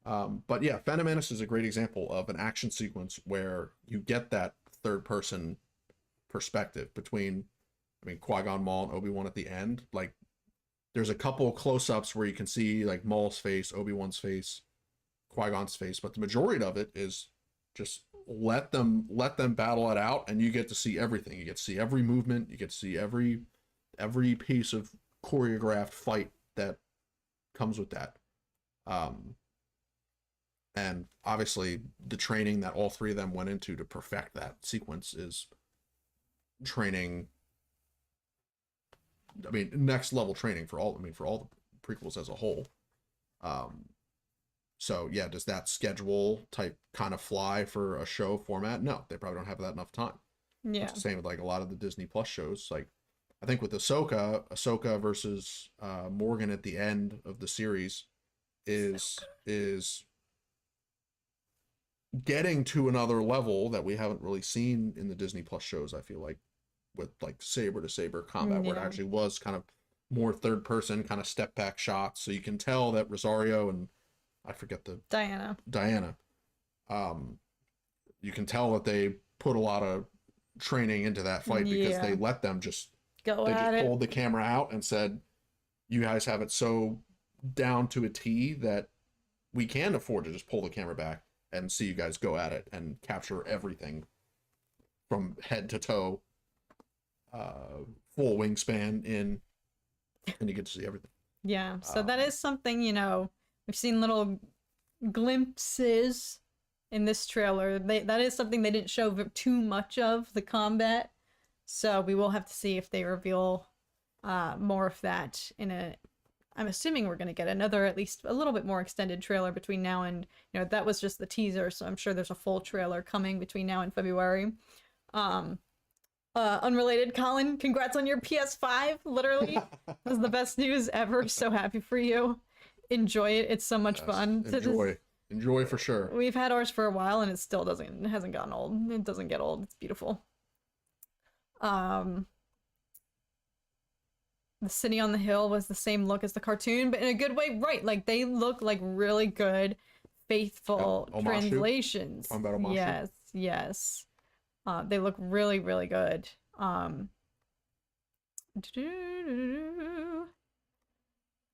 But yeah, Phantom Menace is a great example of an action sequence where you get that third person perspective between, Qui-Gon, Maul, and Obi-Wan at the end. Like, there's a couple close-ups where you can see like Maul's face, Obi-Wan's face, Qui-Gon's face, but the majority of it is just let them battle it out, and you get to see everything. You get to see every movement, you get to see every piece of choreographed fight that comes with that. And obviously the training that all three of them went into to perfect that sequence is training, next level training for all the prequels as a whole. So yeah, does that schedule type kind of fly for a show format? No, they probably don't have that enough time. Yeah. It's the same with like a lot of the Disney Plus shows. Like, I think with Ahsoka versus Morgan at the end of the series is getting to another level that we haven't really seen in the Disney Plus shows, I feel like, with like saber to saber combat, where it actually was kind of more third person, kind of step back shots. So you can tell that Rosario and I forget the Diana. You can tell that they put a lot of training into that fight because they let them just pulled the camera out and said, you guys have it so down to a T that we can afford to just pull the camera back and see you guys go at it and capture everything from head to toe, full wingspan in, and you get to see everything. Yeah, so that is something, we've seen little glimpses in this trailer. That is something they didn't show too much of, the combat. So we will have to see if they reveal more of that I'm assuming we're going to get another, at least a little bit more extended trailer between now and, that was just the teaser, so I'm sure there's a full trailer coming between now and February. Unrelated, Colin, congrats on your PS5, literally. That was the best news ever. So happy for you. Enjoy it. It's so much fun. Enjoy for sure. We've had ours for a while and it hasn't gotten old. It doesn't get old. It's beautiful. The city on the hill was the same look as the cartoon, but in a good way, right? Like, they look like really good, faithful translations. Yes. They look really, really good. Have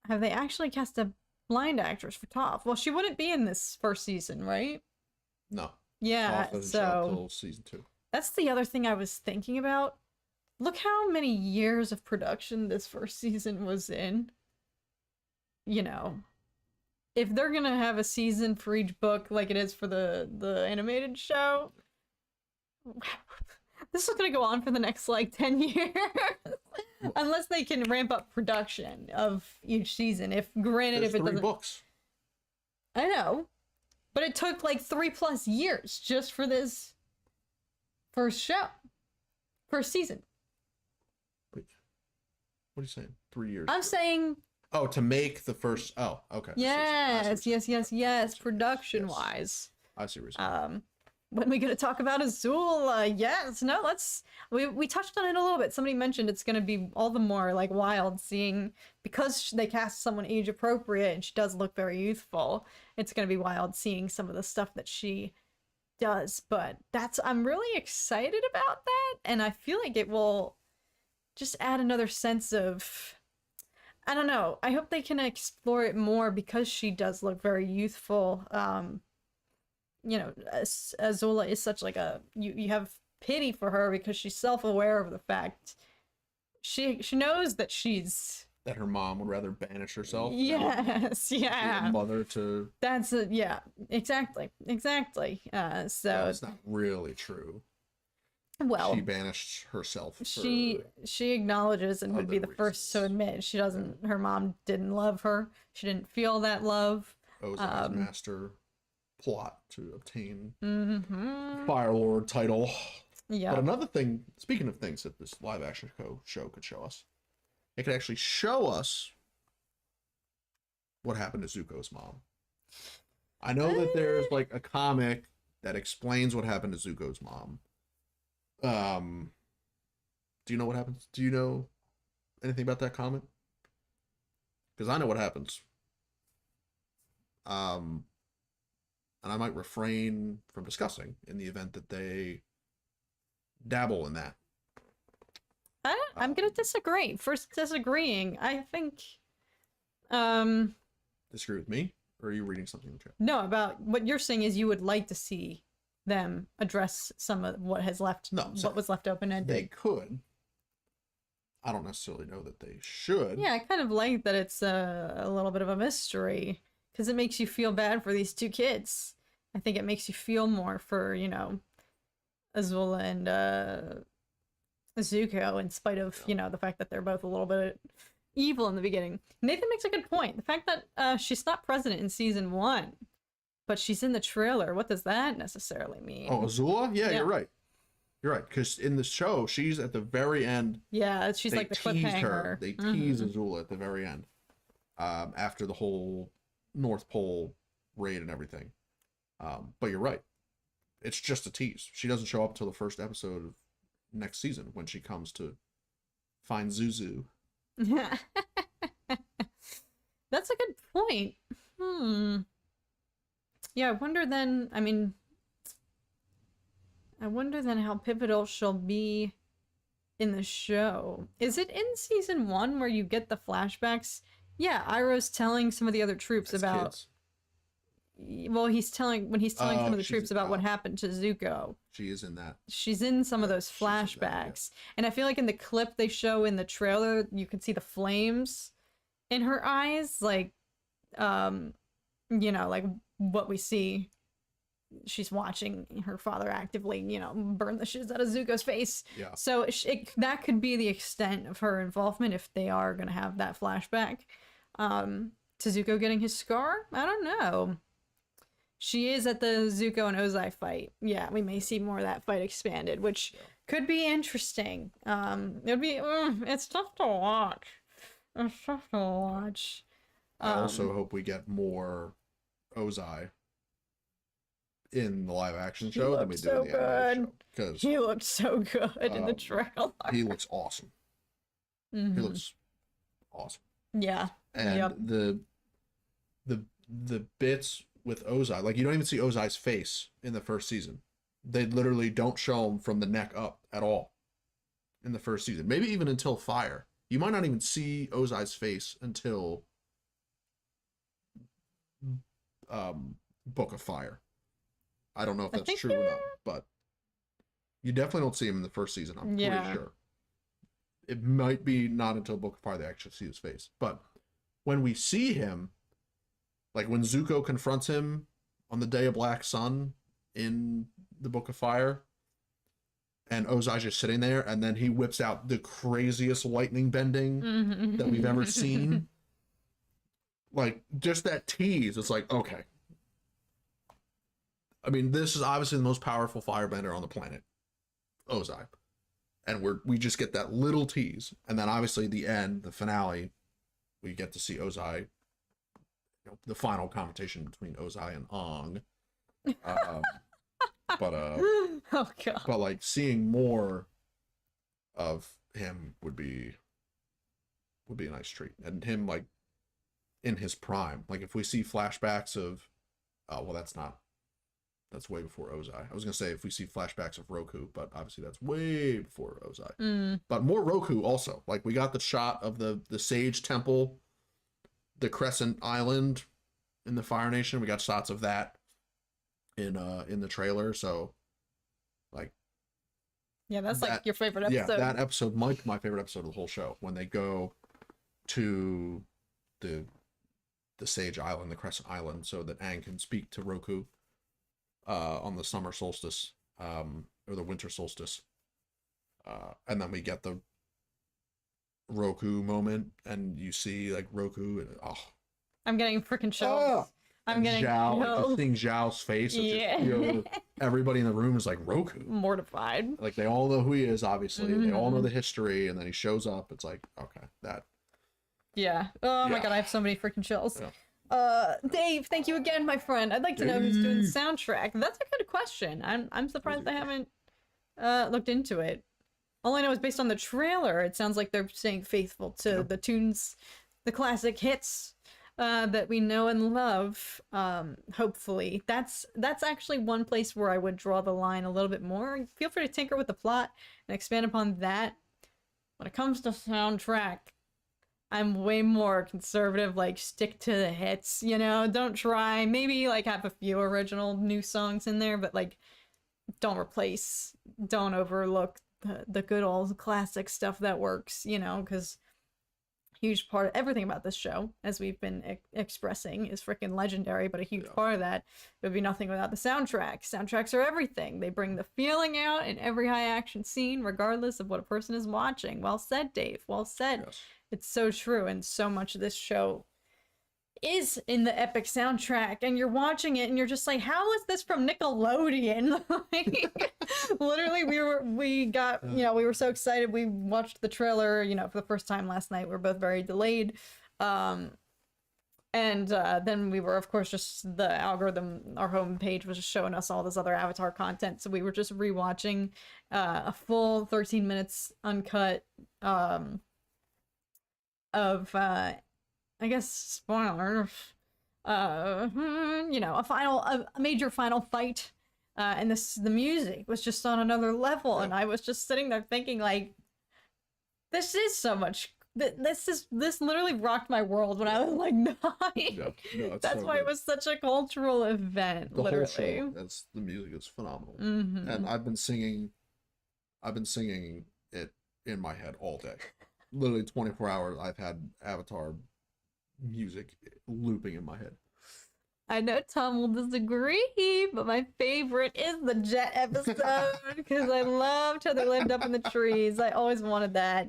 they actually cast a blind actress for Toph? Well, she wouldn't be in this first season, right? No. Yeah, Toph doesn't show up till season 2. That's the other thing I was thinking about. Look how many years of production this first season was in. If they're gonna have a season for each book like it is for the animated show, this is gonna go on for the next 10 years. Unless they can ramp up production of each season. If it doesn't... 3 books. I know. But it took 3+ years just for this first season. Wait. What are you saying? 3 years? I'm saying... Oh, to make the first... Oh, okay. Yes. Production-wise. I see what you're saying. When we gonna talk about Azul? We touched on it a little bit. Somebody mentioned it's gonna be all the more wild seeing, because they cast someone age appropriate and she does look very youthful. It's gonna be wild seeing some of the stuff that she does. But I'm really excited about that, and I feel like it will just add another sense of, I don't know. I hope they can explore it more because she does look very youthful. Azula is such you have pity for her because she's self-aware of the fact she knows that she's that her mom would rather banish herself Yes, than be a yeah. mother to. That's it. Yeah, exactly, exactly. Well, So it's not really true. She well, banished herself she for she acknowledges and would be other the first to reasons. admit she doesn't. Her mom didn't love her. She didn't feel that love. Ozai's Um. master plot to obtain Mm-hmm. Fire Lord title. But Yep. another thing, speaking of things that this live action show could show us, it could actually show us what happened to Zuko's mom. I know that there's like a comic that explains what happened to Zuko's mom. Do you know what happens? Do you know anything about that comic? Because I know what happens. Um, and I might refrain from discussing in the event that they dabble in that. I'm gonna disagree. First, disagreeing. I think. Um. Disagree with me, or are you reading something in the chat? No, about what you're saying is you would like to see them address some of what has left, No, what was left open ended. They could. I don't necessarily know that they should. Yeah, I kind of like that it's a little bit of a mystery because it makes you feel bad for these two kids. I think it makes you feel more for, Azula and Zuko, in spite of, the fact that they're both a little bit evil in the beginning. Nathan makes a good point. The fact that she's not present in season 1, but she's in the trailer, what does that necessarily mean? Oh, Azula? Yeah, you're right. You're right, because in the show, she's at the very end. Yeah, she's like the cliffhanger. They tease Azula at the very end, after the whole North Pole raid and everything. But you're right. It's just a tease. She doesn't show up until the first episode of next season when she comes to find Zuzu. That's a good point. Yeah, I wonder then how pivotal she'll be in the show. Is it in season 1 where you get the flashbacks? Yeah, Iroh's telling some of the other troops about Kids. Well, he's telling some of the troops about what happened to Zuko. She is in that. She's in some of those flashbacks. And I feel like in the clip they show in the trailer, you can see the flames in her eyes, like like what we see. She's watching her father actively, burn the shiz out of Zuko's face. Yeah. So that could be the extent of her involvement if they are going to have that flashback. To Zuko getting his scar? I don't know. She is at the Zuko and Ozai fight. Yeah, we may see more of that fight expanded, which could be interesting. It's tough to watch. It's tough to watch. I also hope we get more Ozai in the live action show than we do in the animated show. Because he looked so good in the trailer. He looks awesome. He looks awesome. Yeah. And the bits with Ozai, like you don't even see Ozai's face in the first season. They literally don't show him from the neck up at all in the first season. Maybe even until Fire. You might not even see Ozai's face until Book of Fire. I don't know if that's true or not, but you definitely don't see him in the first season. I'm pretty sure. It might be not until Book of Fire they actually see his face. But when we see him, like when Zuko confronts him on the Day of Black Sun in the Book of Fire, and Ozai's just sitting there, and then he whips out the craziest lightning bending that we've ever seen. Like, just that tease, it's like, okay. I mean, this is obviously the most powerful firebender on the planet, Ozai. And we just get that little tease. And then obviously the end, the finale, we get to see Ozai, the final confrontation between Ozai and Aang. Oh god. But like seeing more of him would be a nice treat. And him like in his prime. Like if we see flashbacks of that's way before Ozai. I was gonna say if we see flashbacks of Roku, but obviously that's way before Ozai. But more Roku also. Like we got the shot of the Sage Temple, the Crescent Island in the Fire Nation. We got shots of that in the trailer. So like that's like your favorite episode. Yeah, that episode might be my favorite episode of the whole show. When they go to the Sage Island, the Crescent Island, so that Aang can speak to Roku on the summer solstice, or the winter solstice. And then we get the Roku moment, and you see like Roku, and I'm getting freaking chills. I'm getting Zhao, chills. just seeing Zhao's face. Yeah. Everybody in the room is like, Roku. Mortified. Like, they all know who he is, obviously. They all know the history, and then he shows up. It's like, okay, that. Yeah. Oh my god, I have so many freaking chills. Yeah. Dave, thank you again, my friend. I'd like to know who's doing the soundtrack. That's a good question. I'm surprised I haven't looked into it. All I know is based on the trailer, it sounds like they're staying faithful to the tunes, the classic hits that we know and love. Hopefully, that's actually one place where I would draw the line a little bit more. Feel free to tinker with the plot and expand upon that. When it comes to soundtrack, I'm way more conservative, like stick to the hits, you know, don't try, maybe like have a few original new songs in there, but like don't overlook the good old classic stuff that works, you know, because huge part of everything about this show, as we've been expressing, is freaking legendary, but a huge part of that would be nothing without the soundtrack. Soundtracks are everything. They bring the feeling out in every high action scene, regardless of what a person is watching. Well said, Dave. Well said. Yes. It's so true, and so much of this show is in the epic soundtrack, and you're watching it and you're just like, how is this from Nickelodeon? Like, literally, we were so excited. We watched the trailer, you know, for the first time last night. We were both very delayed. And then we were, of course, just the algorithm, our homepage was just showing us all this other Avatar content. So we were just rewatching a full 13 minutes uncut of I guess spoiler, you know, a major final fight, and the music was just on another level, and I was just sitting there thinking, like, this is so much. This literally rocked my world when I was like 9. No, That's why it was such a cultural event. The literally, whole show, the music is phenomenal, and I've been singing it in my head all day. Literally 24 hours. I've had Avatar music looping in my head. I know Tom will disagree, but my favorite is the Jet episode because I loved how they lived up in the trees. I always wanted that.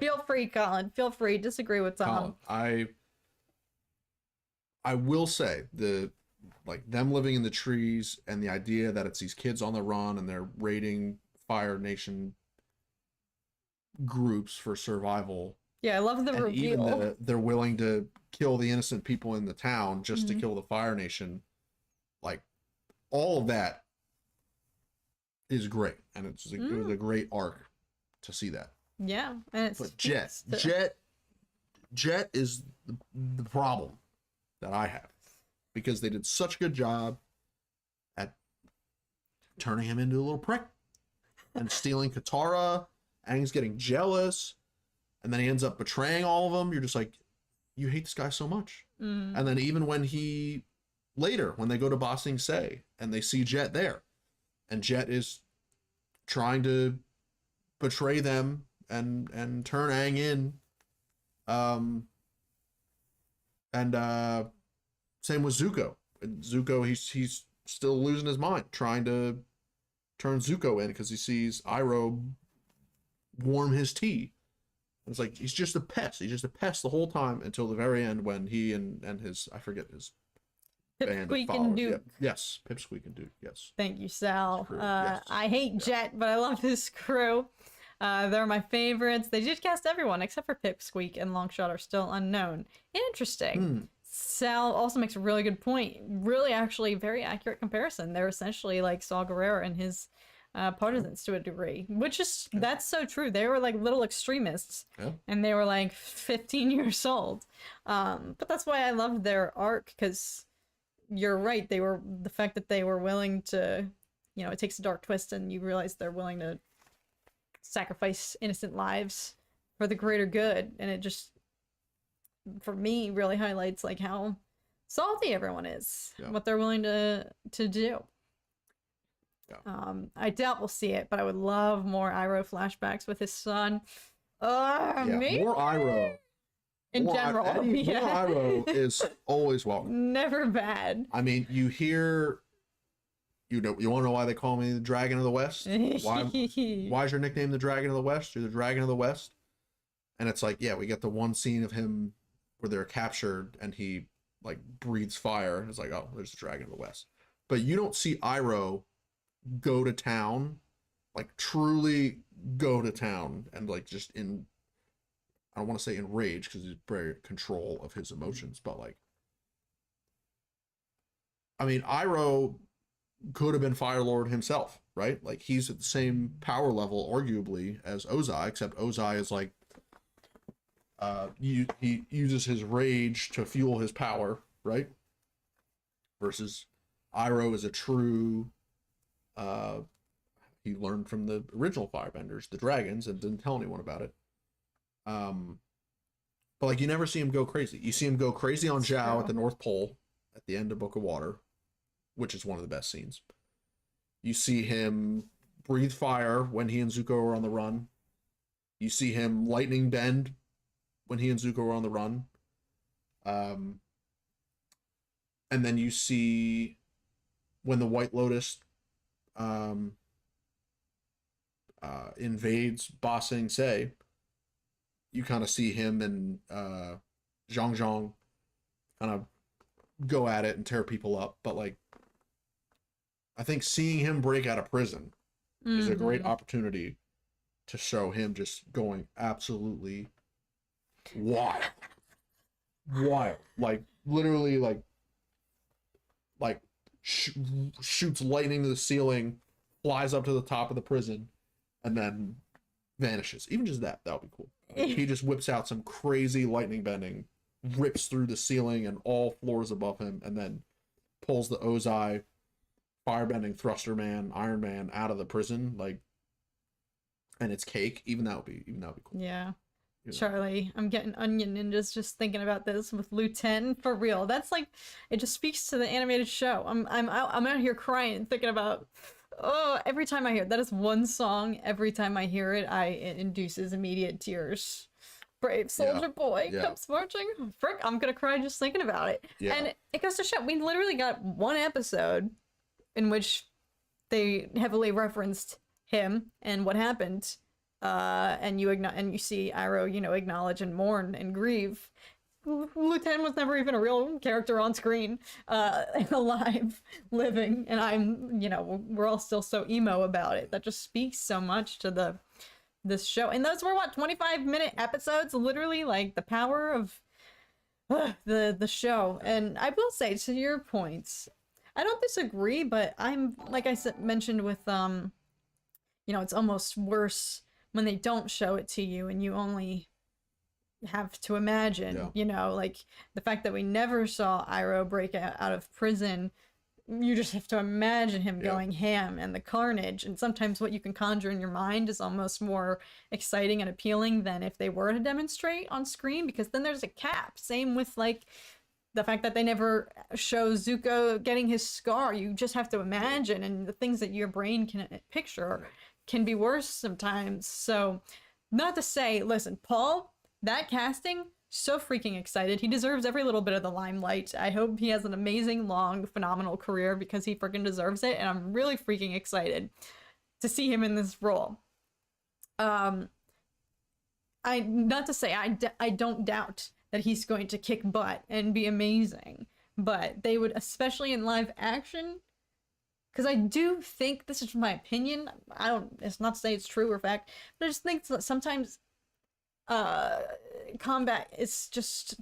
Feel free, Colin. Feel free. Disagree with Tom. Colin, I will say them living in the trees and the idea that it's these kids on the run and they're raiding Fire Nation groups for survival. Yeah, I love the and reveal. Even they're willing to kill the innocent people in the town just to kill the Fire Nation. Like, all of that is great, and it was a great arc to see that. Yeah, and it's but Jet is the problem that I have, because they did such a good job at turning him into a little prick and stealing Katara. Aang's getting jealous, and then he ends up betraying all of them. You're just like, you hate this guy so much. And then even when when they go to Ba Sing Se and they see Jet there, and Jet is trying to betray them and turn Aang in, and same with Zuko. Zuko, he's still losing his mind, trying to turn Zuko in because he sees Iroh warm his tea. And it's like, he's just a pest. He's just a pest the whole time until the very end when he and his, I forget his band of followers. Yes, Pipsqueak and Duke, yes. Thank you, Sal. Yes. I hate Jet, but I love his crew. They're my favorites. They did cast everyone except for Pipsqueak and Longshot are still unknown. Interesting. Sal also makes a really good point. Really, actually, very accurate comparison. They're essentially like Saw Gerrera and his partisans to a degree, which is that's so true. They were like little extremists, and they were like 15 years old. But that's why I loved their arc, because you're right. They were the fact that they were willing to, you know, it takes a dark twist, and you realize they're willing to sacrifice innocent lives for the greater good, and it just, for me, really highlights like how salty everyone is, what they're willing to do. I doubt we'll see it, but I would love more Iroh flashbacks with his son. More Iroh. In more, general, more yeah. Iroh is always welcome. Never bad. I mean, you hear, you know, you want to know why they call me the Dragon of the West? Why is your nickname the Dragon of the West? You're the Dragon of the West. And it's like, yeah, we get the one scene of him where they're captured and he like breathes fire. It's like, oh, there's the Dragon of the West. But you don't see Iroh go to town, like truly go to town and like just in, I don't want to say in rage because he's very control of his emotions, but like, I mean, Iroh could have been Fire Lord himself, right? Like he's at the same power level, arguably, as Ozai, except Ozai is like, he uses his rage to fuel his power, right? Versus Iroh is a true, he learned from the original Firebenders, the dragons, and didn't tell anyone about it. But like you never see him go crazy. You see him go crazy on Zhao at the North Pole at the end of Book of Water, which is one of the best scenes. You see him breathe fire when he and Zuko are on the run. You see him lightning bend when he and Zuko are on the run. And then you see when the White Lotus invades Ba Sing Se, you kind of see him and Zhang Zhang kind of go at it and tear people up. But like, I think seeing him break out of prison is a great opportunity to show him just going absolutely wild. Like literally like shoots lightning to the ceiling, flies up to the top of the prison, and then vanishes. Even just that would be cool. Like, he just whips out some crazy lightning bending, rips through the ceiling and all floors above him, and then pulls the Ozai firebending thruster man, Iron Man out of the prison, like, and it's cake. Even that would be cool. Yeah. Charlie, I'm getting onion ninjas just thinking about this with Lieutenant for real. That's like, it just speaks to the animated show. I'm out here crying thinking about, oh, every time I hear it. That is one song. Every time I hear it, it induces immediate tears. Brave soldier boy comes marching. Frick, I'm gonna cry just thinking about it. Yeah. And it goes to show we literally got one episode in which they heavily referenced him and what happened. And you see Iroh, you know, acknowledge and mourn and grieve. Lieutenant was never even a real character on screen, alive, living, and I'm, you know, we're all still so emo about it. That just speaks so much to this show. And those were what, 25-minute episodes, literally, like the power of the show. And I will say, to your points, I don't disagree, but I'm, like I mentioned with you know, it's almost worse when they don't show it to you and you only have to imagine, you know, like the fact that we never saw Iroh break out of prison, you just have to imagine him going ham and the carnage. And sometimes what you can conjure in your mind is almost more exciting and appealing than if they were to demonstrate on screen, because then there's a cap. Same with like the fact that they never show Zuko getting his scar. You just have to imagine, and the things that your brain can picture can be worse sometimes. So, not to say, listen, Paul, that casting, so freaking excited. He deserves every little bit of the limelight. I hope he has an amazing, long, phenomenal career because he freaking deserves it. And I'm really freaking excited to see him in this role. Not to say I don't doubt that he's going to kick butt and be amazing, but they would, especially in live action, because I do think, this is my opinion, it's not to say it's true or fact, but I just think that sometimes combat is just,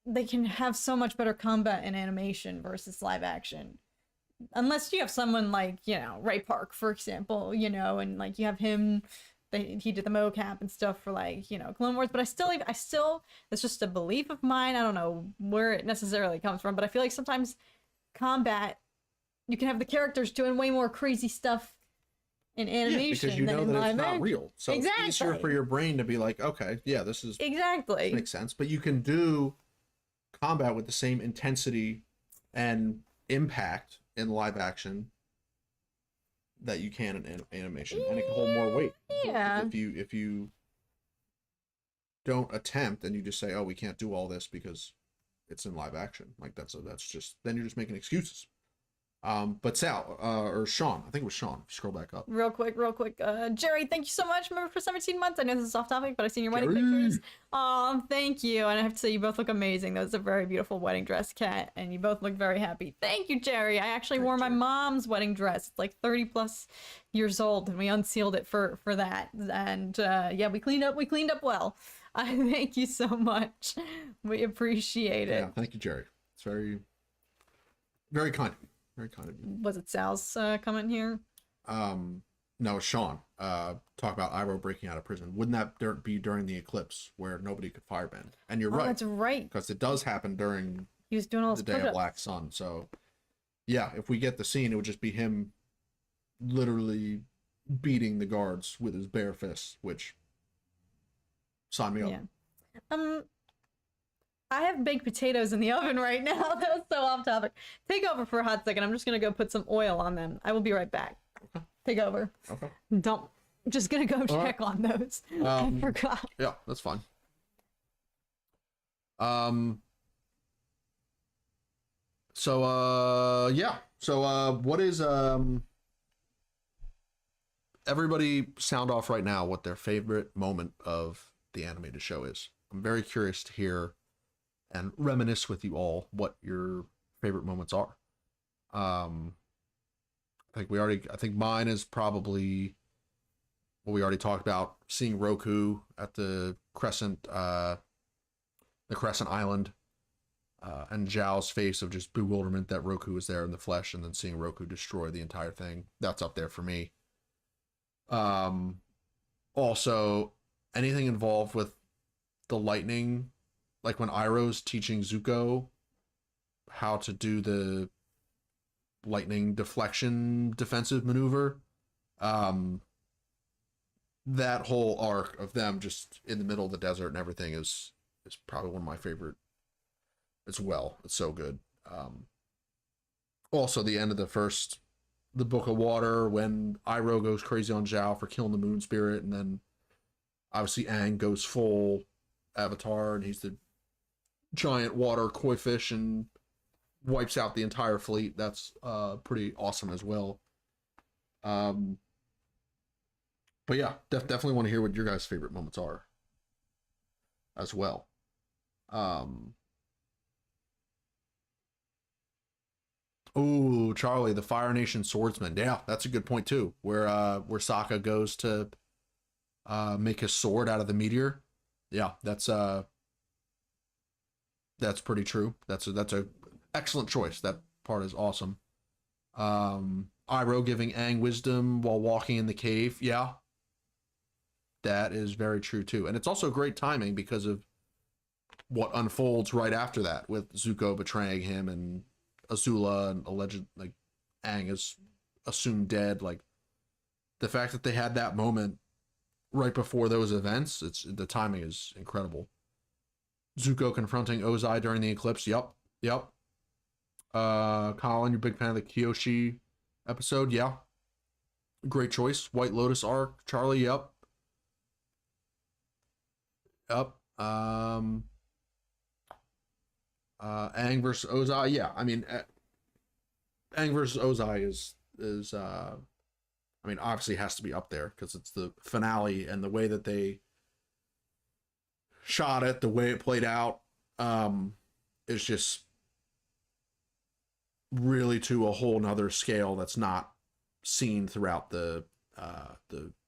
they can have so much better combat in animation versus live action. Unless you have someone like, you know, Ray Park, for example, you know, and like you have him, he did the mocap and stuff for like, you know, Clone Wars, but I still, it's just a belief of mine. I don't know where it necessarily comes from, but I feel like sometimes combat, you can have the characters doing way more crazy stuff in animation because you know that it's not real. So exactly. It's easier for your brain to be like, okay, yeah, this makes sense. But you can do combat with the same intensity and impact in live action that you can in animation, and it can hold more weight. Yeah. If you don't attempt and you just say, oh, we can't do all this because it's in live action. Like that's just, then you're just making excuses. But Sal, or Sean, I think it was Sean. Scroll back up. Real quick. Jerry, thank you so much. Remember for 17 months. I know this is off topic, but I've seen your wedding Jerry. pictures. Thank you. And I have to say, you both look amazing. That was a very beautiful wedding dress, Kat, and you both look very happy. Thank you, Jerry. I actually wore my mom's wedding dress. It's like 30 plus years old, and we unsealed it for that. And yeah, we cleaned up well. Thank you so much. We appreciate it. Yeah, thank you, Jerry. It's very, very kind of you. Very kind of you. Was it Sal's comment here? No, Sean. Talk about Iroh breaking out of prison. Wouldn't that be during the eclipse where nobody could firebend? And you're right. That's right. Because it does happen during He was doing all the his Day push-ups. of Black Sun. So, yeah, if we get the scene, it would just be him literally beating the guards with his bare fists, which sign me up. Yeah. I have baked potatoes in the oven right now. That was so off topic. Take over for a hot second. I'm just gonna go put some oil on them. I will be right back. Okay. Take over. Okay. Don't. I'm just gonna go check on those. I forgot. Yeah, that's fine. So yeah. So what is everybody sound off right now what their favorite moment of the animated show is? I'm very curious to hear and reminisce with you all what your favorite moments are. I think mine is probably what we already talked about, seeing Roku at the Crescent Island, and Zhao's face of just bewilderment that Roku was there in the flesh, and then seeing Roku destroy the entire thing. That's up there for me. Also anything involved with the lightning, like when Iroh's teaching Zuko how to do the lightning deflection defensive maneuver. That whole arc of them just in the middle of the desert and everything is probably one of my favorite as well. It's so good. Also the end of the Book of Water, when Iroh goes crazy on Zhao for killing the moon spirit, and then obviously Aang goes full Avatar and he's the giant water koi fish and wipes out the entire fleet. That's pretty awesome as well. But yeah, definitely want to hear what your guys' favorite moments are as well. Oh, Charlie, the Fire Nation swordsman. Yeah, that's a good point too. Where Sokka goes to make his sword out of the meteor. Yeah, that's pretty true. That's a excellent choice. That part is awesome. Iroh giving Aang wisdom while walking in the cave. Yeah, that is very true too. And it's also great timing because of what unfolds right after that with Zuko betraying him and Azula and alleged, like, Aang is assumed dead. Like, the fact that they had that moment right before those events, the timing is incredible. Zuko confronting Ozai during the eclipse. Yep. Colin, you're a big fan of the Kyoshi episode. Yeah, great choice. White Lotus arc. Charlie. Yep. Aang versus Ozai. Yeah, I mean, Aang versus Ozai is I mean, obviously has to be up there because it's the finale, and the way that they shot it, the way it played out, is just really to a whole nother scale that's not seen throughout the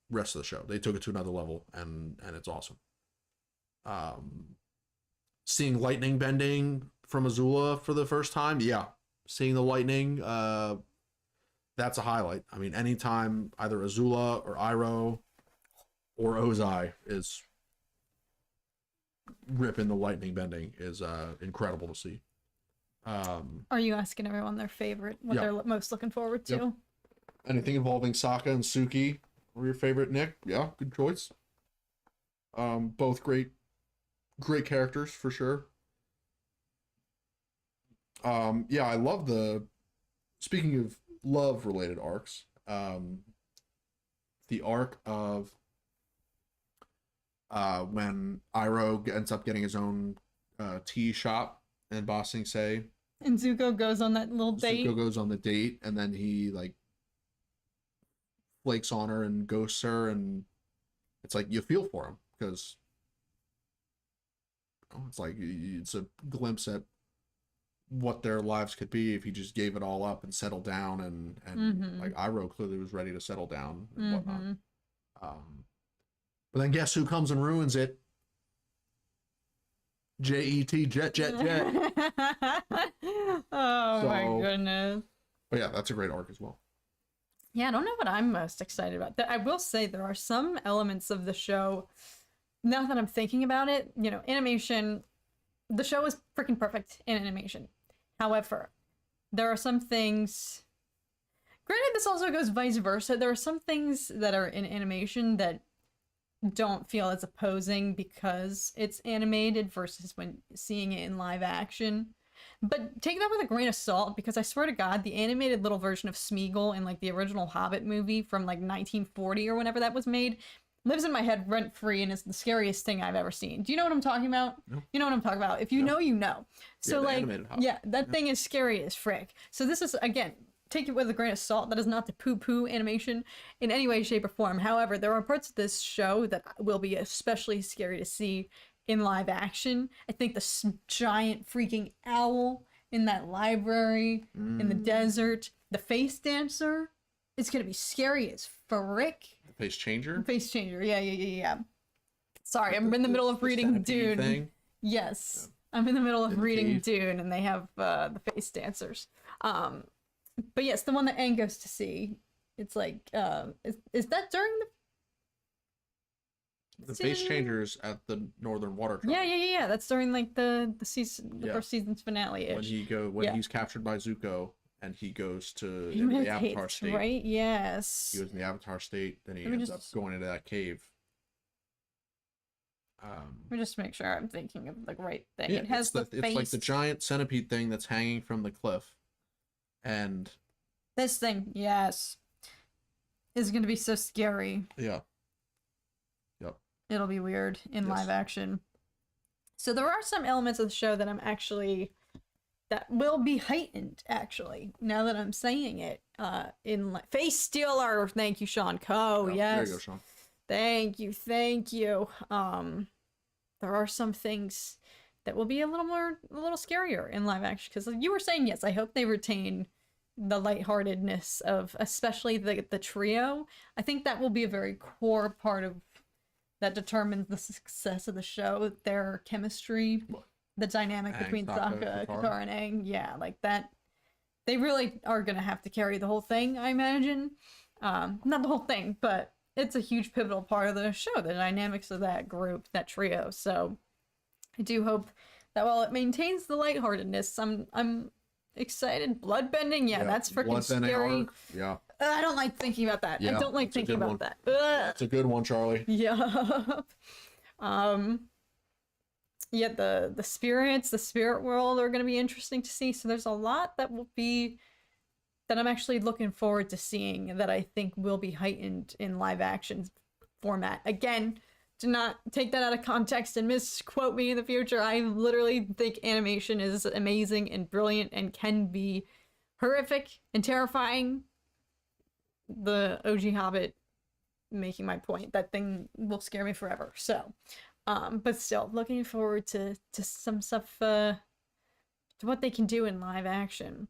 rest of the show. They took it to another level, and it's awesome. Seeing lightning bending from Azula for the first time, yeah, seeing the lightning, that's a highlight. I mean, anytime either Azula or Iroh or Ozai is ripping the lightning bending is incredible to see. Are you asking everyone their favorite, what Yeah. they're most looking forward to? Yep. Anything involving Sokka and Suki or your favorite, Nick? Yeah, good choice. Both great characters for sure. Yeah, I love speaking of love related arcs, the arc of when Iroh ends up getting his own tea shop in Ba Sing Se. And Zuko goes on that little date. Zuko goes on the date, and then he like flakes on her and ghosts her, and it's like you feel for him because it's like it's a glimpse at what their lives could be if he just gave it all up and settled down, and like Iroh clearly was ready to settle down and whatnot. But then guess who comes and ruins it? Jet, jet, jet. Oh my goodness. But yeah, that's a great arc as well. Yeah, I don't know what I'm most excited about. I will say there are some elements of the show, now that I'm thinking about it, you know, animation, the show is freaking perfect in animation. However, there are some things, granted this also goes vice versa, there are some things that are in animation that don't feel as opposing because it's animated versus when seeing it in live action. But take that with a grain of salt, because I swear to God, the animated little version of Smeagol in like the original Hobbit movie from like 1940 or whenever that was made lives in my head rent free and is the scariest thing I've ever seen. Do you know what I'm talking about? No. You know what I'm talking about. If you know, you know. So like, yeah, that thing is scary as frick. So this is, again, take it with a grain of salt. That is not to poo-poo animation in any way, shape, or form. However, there are parts of this show that will be especially scary to see in live action. I think the giant freaking owl in that library in the desert, the face dancer, it's gonna be scary as frick. The face changer? Face changer, yeah. Sorry, I'm in the middle of reading Dune. Thing? Yes. Yeah. I'm in the middle of reading Dune, and they have the face dancers. But yes, the one that Aang goes to see, it's like, is that during the face changers at the Northern Water Tribe? Yeah. That's during like the season, the first season's finale. When he's captured by Zuko and he goes to the Avatar state, right? Yes. He goes in the Avatar state, then he ends up going into that cave. Let me just make sure I'm thinking of the right thing. Yeah, it has it's like the giant centipede thing that's hanging from the cliff. And this thing, yes, is going to be so scary. Yeah. Yep. It'll be weird in live action. So there are some elements of the show that will be heightened, actually, now that I'm saying it. Face Stealer, thank you, Sean Coe. Yes. There you go, Sean. Thank you. There are some things that will be a little scarier in live action, because like you were saying, yes, I hope they retain the lightheartedness of especially the trio. I think that will be a very core part of that determines the success of the show, their chemistry, the dynamic between Sokka, Katara, and Aang. Yeah, like that. They really are gonna have to carry the whole thing, I imagine. Not the whole thing, but it's a huge pivotal part of the show, the dynamics of that group, that trio. So I do hope that while it maintains the lightheartedness, I'm excited. Bloodbending, that's freaking scary. Yeah. I don't like thinking about that. I don't like thinking about that. It's a good one, Charlie. Yeah. Yeah, the spirits, the spirit world are going to be interesting to see. So there's a lot that I'm actually looking forward to seeing that I think will be heightened in live action format. Again, do not take that out of context and misquote me in the future. I literally think animation is amazing and brilliant and can be horrific and terrifying. The OG Hobbit making my point. That thing will scare me forever. So, but still, looking forward to some stuff, to what they can do in live action.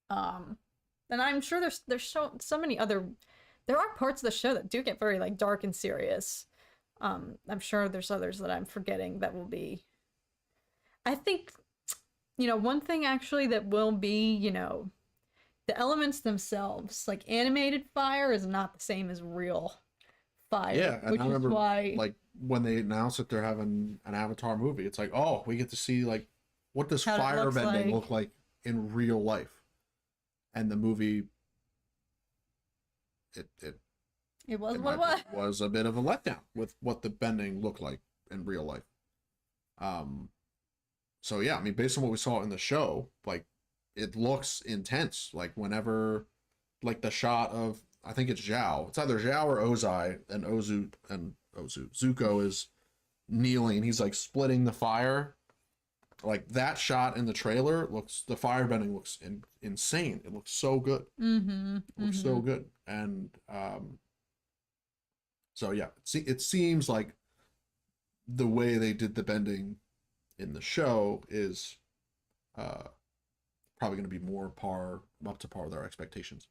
And I'm sure there's so many other, there are parts of the show that do get very like dark and serious. I'm sure there's others that I'm forgetting that will be, I think, one thing actually that will be, the elements themselves, like animated fire is not the same as real fire. Yeah, and which I remember, is why, like, when they announced that they're having an Avatar movie, it's like, oh, we get to see, like, what does fire bending look like in real life? And the movie, it was what it was. Was a bit of a letdown with what the bending looked like in real life. So yeah, I mean, based on what we saw in the show, like, it looks intense. Like, whenever, like, the shot of I think it's Zhao. It's either Zhao or Ozai, and Zuko is kneeling. He's like splitting the fire. Like that shot in the trailer the firebending looks insane. It looks so good. It looks so good. And so yeah, it seems like the way they did the bending in the show is probably going to be up to par with our expectations.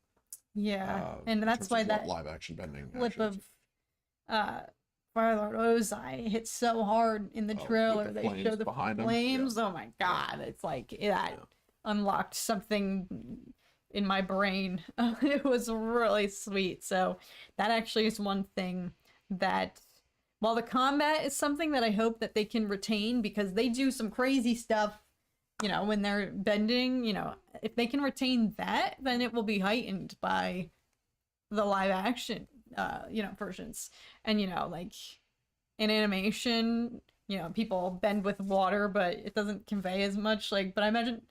Yeah, and that's why that live action bending flip of Firelord Ozai hits so hard in the trailer. They show the flames. Yeah. Oh my god, it's like that unlocked something in my brain. It was really sweet. So that actually is one thing that, while the combat is something that I hope that they can retain, because they do some crazy stuff, you know, when they're bending, you know, if they can retain that, then it will be heightened by the live action, you know, versions. And, you know, like in animation, you know, people bend with water, but it doesn't convey as much. Like, but I imagine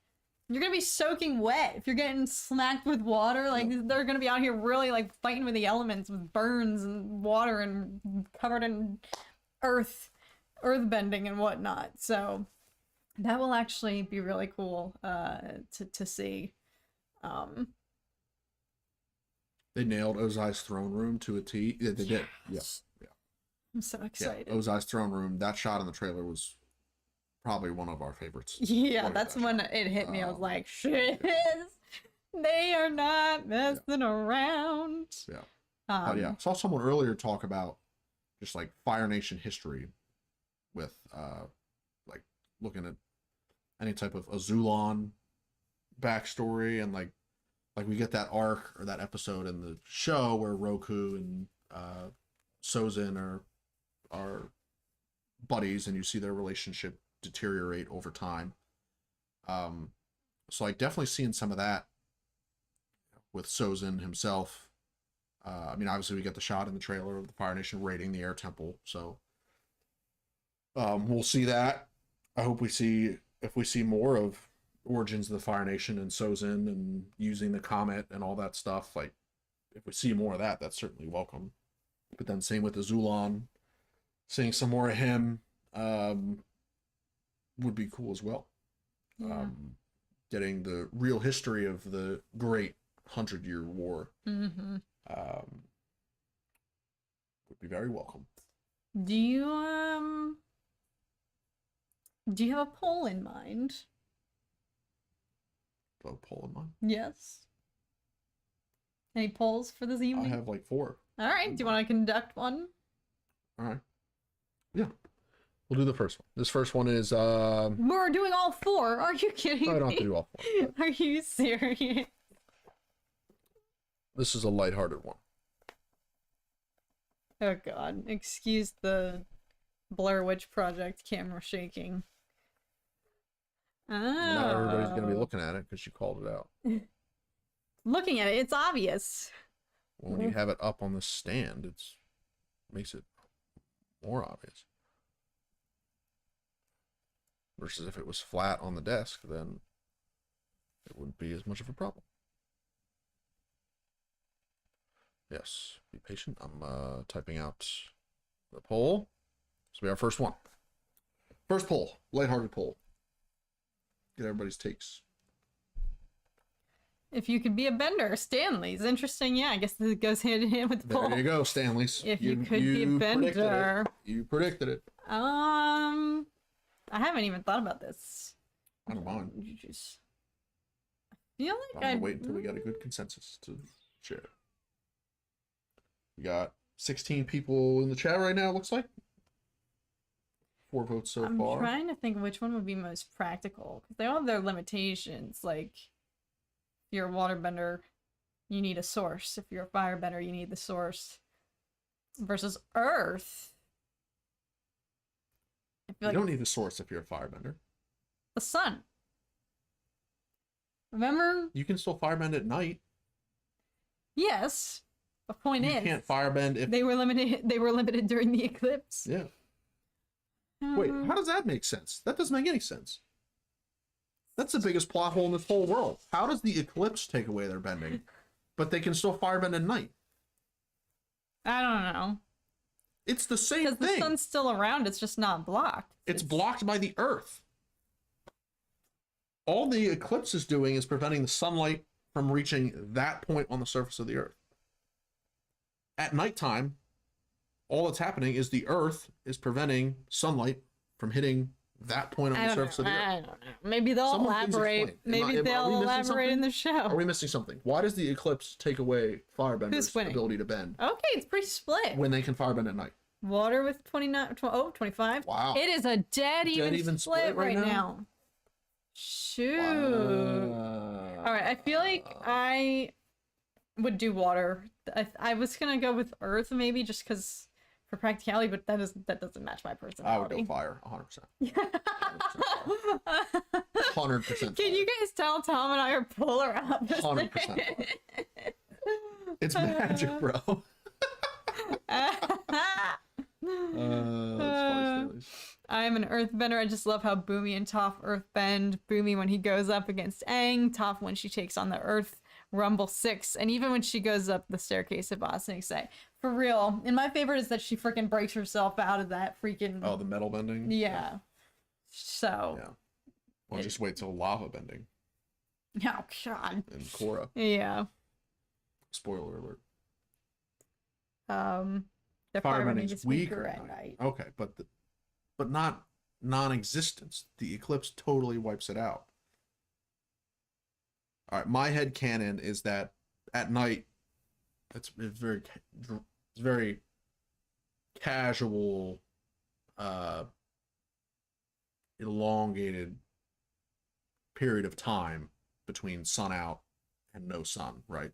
you're gonna be soaking wet if you're getting smacked with water. Like, they're gonna be out here really like fighting with the elements with burns and water and covered in earth bending and whatnot. So that will actually be really cool to see. They nailed Ozai's throne room to a T. Yeah, they did. Yes. Yeah. I'm so excited. Yeah, Ozai's throne room. That shot in the trailer was probably one of our favorites. Yeah, that's when it hit me. I was like, shit, they are not messing around. Yeah. I saw someone earlier talk about just like Fire Nation history with like looking at any type of Azulon backstory, and like we get that arc or that episode in the show where Roku and Sozin are buddies, and you see their relationship deteriorate over time. So like definitely seeing some of that with Sozin himself. I mean, obviously we get the shot in the trailer of the Fire Nation raiding the air temple, so we'll see that. I hope if we see more of origins of the Fire Nation and Sozin and using the comet and all that stuff. Like, if we see more of that, that's certainly welcome. But then same with Azulon, seeing some more of him would be cool as well. Yeah. Getting the real history of the great 100-Year War would be very welcome. Do you have a poll in mind? A poll in mind? Yes. Any polls for this evening? I have like 4. All right. Do you want to conduct one? All right. Yeah. We'll do the first one. This first one is We're doing all 4. Are you kidding me? I don't have to do all 4. Are you serious? This is a lighthearted one. Oh god. Excuse the Blair Witch Project camera shaking. Not everybody's going to be looking at it because you called it out. Looking at it, it's obvious. Well, when you have it up on the stand, it makes it more obvious. Versus if it was flat on the desk, then it wouldn't be as much of a problem. Yes, be patient. I'm typing out the poll. This will be our first one. First poll, lighthearted poll. Get everybody's takes. If you could be a bender, Stanley's interesting. Yeah, I guess this goes hand in hand with the poll. There you go, Stanley's. If you could be a bender. You predicted it. I haven't even thought about this. I don't mind. You just feel like I'm gonna wait until we got a good consensus to share. We got 16 people in the chat right now, it looks like. 4 votes so far. I'm trying to think which one would be most practical, because they all have their limitations. Like, if you're a waterbender, you need a source. If you're a firebender, you need the source. Versus Earth, I feel you don't need the source if you're a firebender. The sun. Remember? You can still firebend at night. Yes. The point is, you can't firebend if they were limited. They were limited during the eclipse. Yeah. Wait, how does that make sense? That doesn't make any sense. That's the biggest plot hole in this whole world. How does the eclipse take away their bending, but they can still firebend at night? I don't know. It's the same Because the thing. sun's still around, it's just not blocked. It's blocked by the Earth. All the eclipse is doing is preventing the sunlight from reaching that point on the surface of the Earth. At nighttime, all that's happening is the Earth is preventing sunlight from hitting that point on the surface of the Earth. I don't know. Maybe they'll elaborate. Maybe they'll elaborate in the show. Are we missing something? Why does the eclipse take away Firebender's ability to bend? Okay, it's pretty split. When they can firebend at night. Water with 25. Wow. It is a dead even split right now. Shoot. Wow. All right, I feel like I would do water. I was gonna go with earth maybe just because for practicality, but that doesn't match my personality. I would go fire, 100%. 100%. Can you guys tell Tom and I are polar opposites? 100%. It's magic, bro. I am an earthbender. I just love how Boomy and Toph earthbend. Boomy when he goes up against Aang, Toph when she takes on the Earth Rumble 6, and even when she goes up the staircase of Boston say. For real. And my favorite is that she freaking breaks herself out of that freaking... Oh, the metal bending? Yeah. So... Yeah. Well, just wait till lava bending. Oh, God. And Korra. Yeah. Spoiler alert. The firebending is weaker at night. Okay, but not non-existence. The eclipse totally wipes it out. All right, my head canon is that at night, it's very casual, elongated period of time between sun out and no sun, right?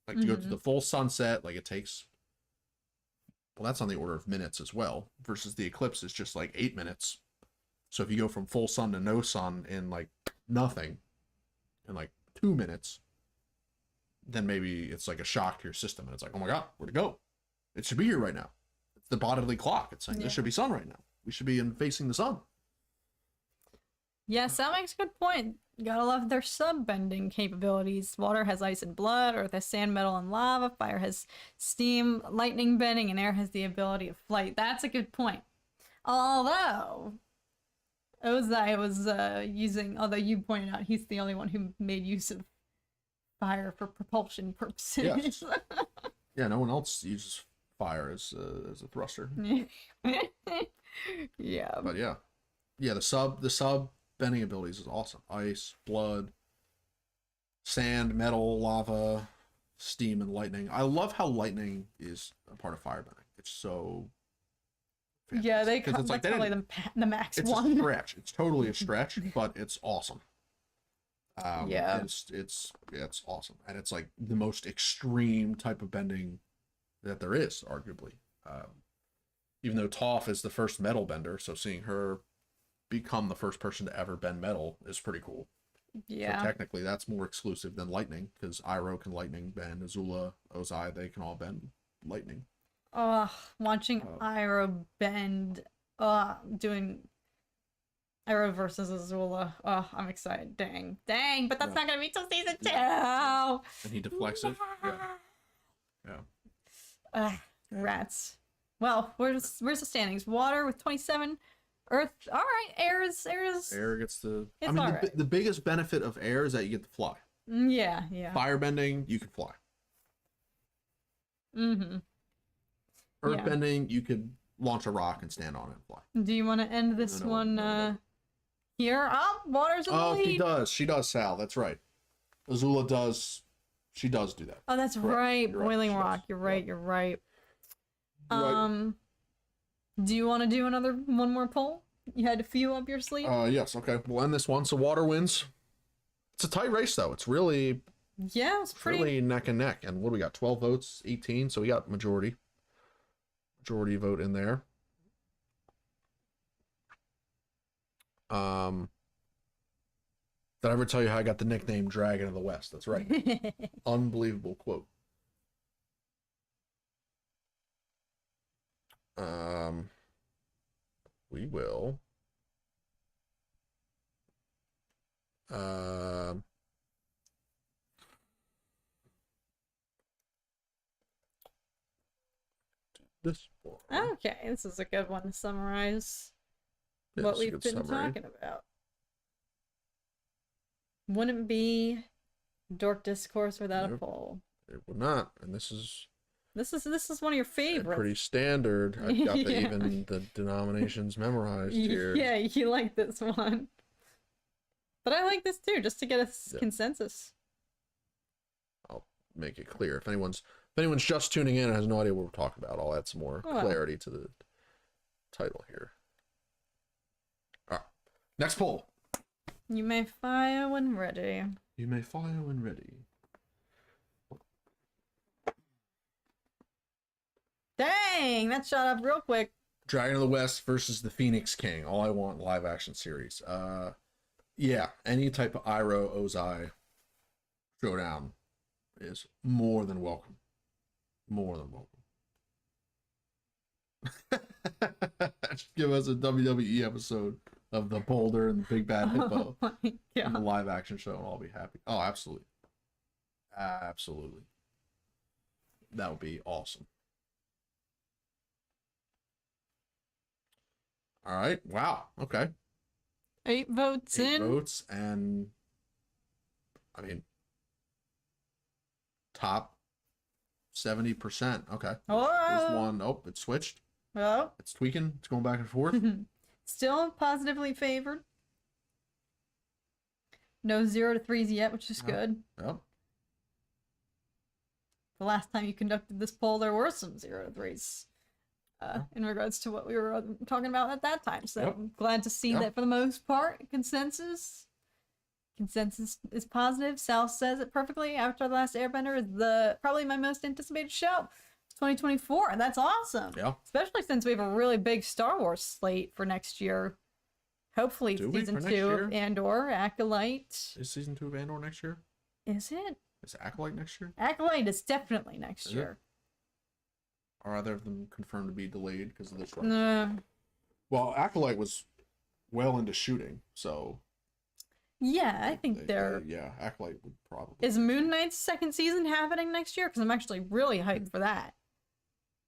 Like to go to the full sunset, like it takes, well, that's on the order of minutes as well, versus the eclipse is just like 8 minutes. So if you go from full sun to no sun in like nothing, in like 2 minutes, then maybe it's like a shock to your system and it's like, oh my God, where'd it go? It should be here right now. It's the bodily clock. It's saying there should be sun right now. We should be facing the sun. Yes, that makes a good point. Gotta love their sub-bending capabilities. Water has ice and blood, earth has sand, metal, and lava, fire has steam, lightning bending, and air has the ability of flight. That's a good point. Although, Ozai was although you pointed out he's the only one who made use of fire for propulsion purposes. Yes. Yeah, no one else uses fire as a thruster. Yeah. But yeah. Yeah, the sub bending abilities is awesome. Ice, blood, sand, metal, lava, steam, and lightning. I love how lightning is a part of firebending. It's so fantastic. Yeah, it's like probably the max it's one. a stretch. It's totally a stretch, but it's awesome. Yeah. It's awesome. And it's like the most extreme type of bending that there is, arguably. Even though Toph is the first metal bender, so seeing her become the first person to ever bend metal is pretty cool. Yeah. So technically that's more exclusive than lightning, because Iroh can lightning bend, Azula, Ozai, they can all bend lightning. Watching Iroh bend, doing Iroh versus Azula. I'm excited. Dang, but that's not gonna be till season 2. And he deflects it. Yeah. Rats. Well, where's the standings? Water with 27. Earth, all right. Air gets the. I mean, the biggest benefit of air is that you get to fly. Yeah. Firebending, you can fly. Earthbending, you could launch a rock and stand on it and fly. Do you want to end this one here? Water's in the lead. She does, Sal. That's right. Azula does. She does do that. Oh, that's right. Boiling rock. You're right. You're right. Do you want to do one more poll? You had a few up your sleeve? Yes, okay. We'll end this one. So water wins. It's a tight race, though. It's really... Yeah, it's really neck and neck. And what do we got? 12 votes, 18. So we got majority vote in there. Did I ever tell you how I got the nickname Dragon of the West? That's right. Unbelievable quote. We will. this for? Okay, this is a good one to summarize Yeah, what this is a we've good been summary. talking about. Wouldn't be Dork Discourse without a Nope, poll. it would not. And this is This is one of your favorites. pretty standard. I've got Yeah. even the denominations memorized here. Yeah, you like this one. But I like this too, just to get a consensus. I'll make it clear. If anyone's just tuning in and has no idea what we're talking about, I'll add some more clarity to the title here. All right. Next poll. You may fire when ready. You may fire when ready. Dang, that shot up real quick. Dragon of the West versus the Phoenix King. All I want live action series. Yeah, any type of Iroh Ozai showdown is more than welcome. More than welcome. Just give us a WWE episode of the Boulder and the Big Bad Hippo Oh my in the god. live action show, and I'll be happy. Oh, absolutely. Absolutely. That would be awesome. All right. Wow. Okay. 8 votes 8 in. votes, and I mean, top 70%. Okay. There's one. Oh, it switched. Oh. It's tweaking. It's going back and forth. Still positively favored. No 0 to 3s yet, which is good. Yep. The last time you conducted this poll, there were some 0 to 3s. In regards to what we were talking about at that time. So I'm glad to see that for the most part, consensus is positive. Sal says it perfectly. Avatar: The Last Airbender is probably my most anticipated show. It's 2024, and that's awesome. Yeah. Especially since we have a really big Star Wars slate for next year. Hopefully season 2 of Andor, Acolyte. Is season 2 of Andor next year? Is it? Is Acolyte next year? Acolyte is definitely next year. Are either of them confirmed to be delayed because of the strike? No. Well, Acolyte was well into shooting, so Yeah, I think they're... yeah, Acolyte would probably... Is Moon Knight's second season happening next year? Because I'm actually really hyped for that.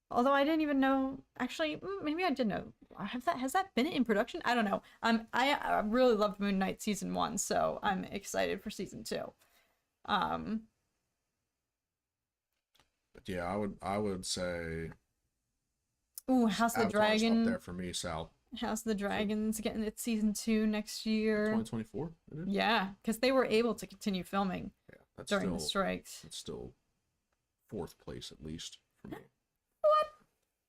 Although I didn't even know... Actually, maybe I did know. Has that been in production? I don't know. I really loved Moon Knight season 1, so I'm excited for season 2. But yeah, I would say... Ooh, House of the Dragon. Up there for me, Sal. House of the Dragon's getting its season 2 next year. 2024? Yeah, because they were able to continue filming during the strikes. It's still 4th place at least for me. What?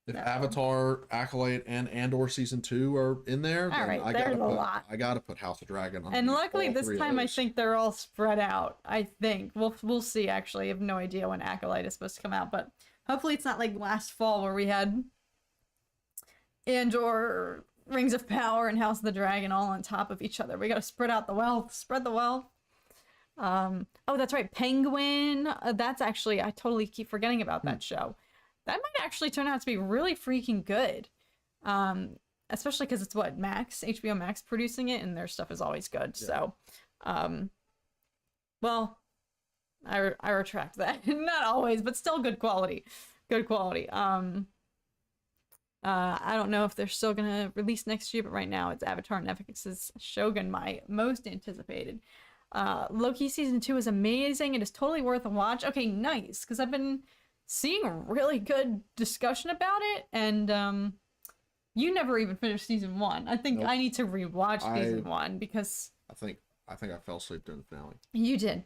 If Avatar, Acolyte, and Andor season 2 are in there, then right, I gotta put House of Dragon on. And luckily this time I think they're all spread out. I think we'll see. Actually, I have no idea when Acolyte is supposed to come out, but hopefully it's not like last fall where we had Andor, Rings of Power, and House of the Dragon all on top of each other. We gotta spread out the wealth. Spread the wealth. Oh, that's right, Penguin. That's actually, I totally keep forgetting about that show. That might actually turn out to be really freaking good. Especially because it's what, HBO Max producing it, and their stuff is always good. Yeah. So, well, I retract that. Not always, but still good quality. Good quality. I don't know if they're still gonna release next year, but right now it's Avatar and Netflix's Shogun, my most anticipated. Loki season 2 is amazing. It is totally worth a watch. Okay, nice, because I've been seeing a really good discussion about it, and you never even finished season 1. I think I need to rewatch season 1 because I think I fell asleep during the finale. You did.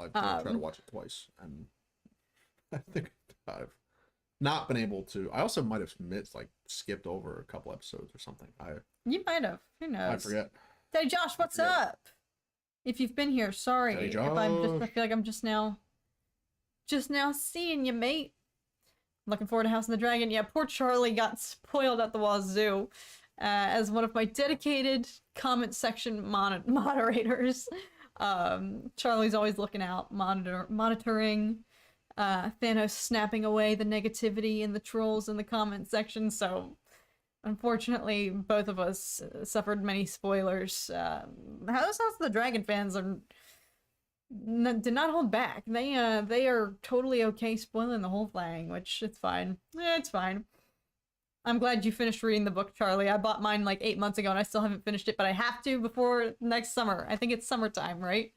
I've tried to watch it twice, and I think I've not been able to. I also might have skipped over a couple episodes or something. You might have. Who knows? I forget. Hey Josh, what's up? If you've been here, sorry. Hey, if I feel like I'm just now seeing you, mate. Looking forward to House of the Dragon. Yeah, poor Charlie got spoiled at the wazoo. As one of my dedicated comment section moderators. Charlie's always looking out, monitoring Thanos snapping away the negativity and the trolls in the comment section, so unfortunately both of us suffered many spoilers. House of the Dragon fans are did not hold back. They are totally okay spoiling the whole thing, which it's fine. It's fine. I'm glad you finished reading the book, Charlie. I bought mine like 8 months ago and I still haven't finished it, but I have to before next summer. I think it's summertime, right?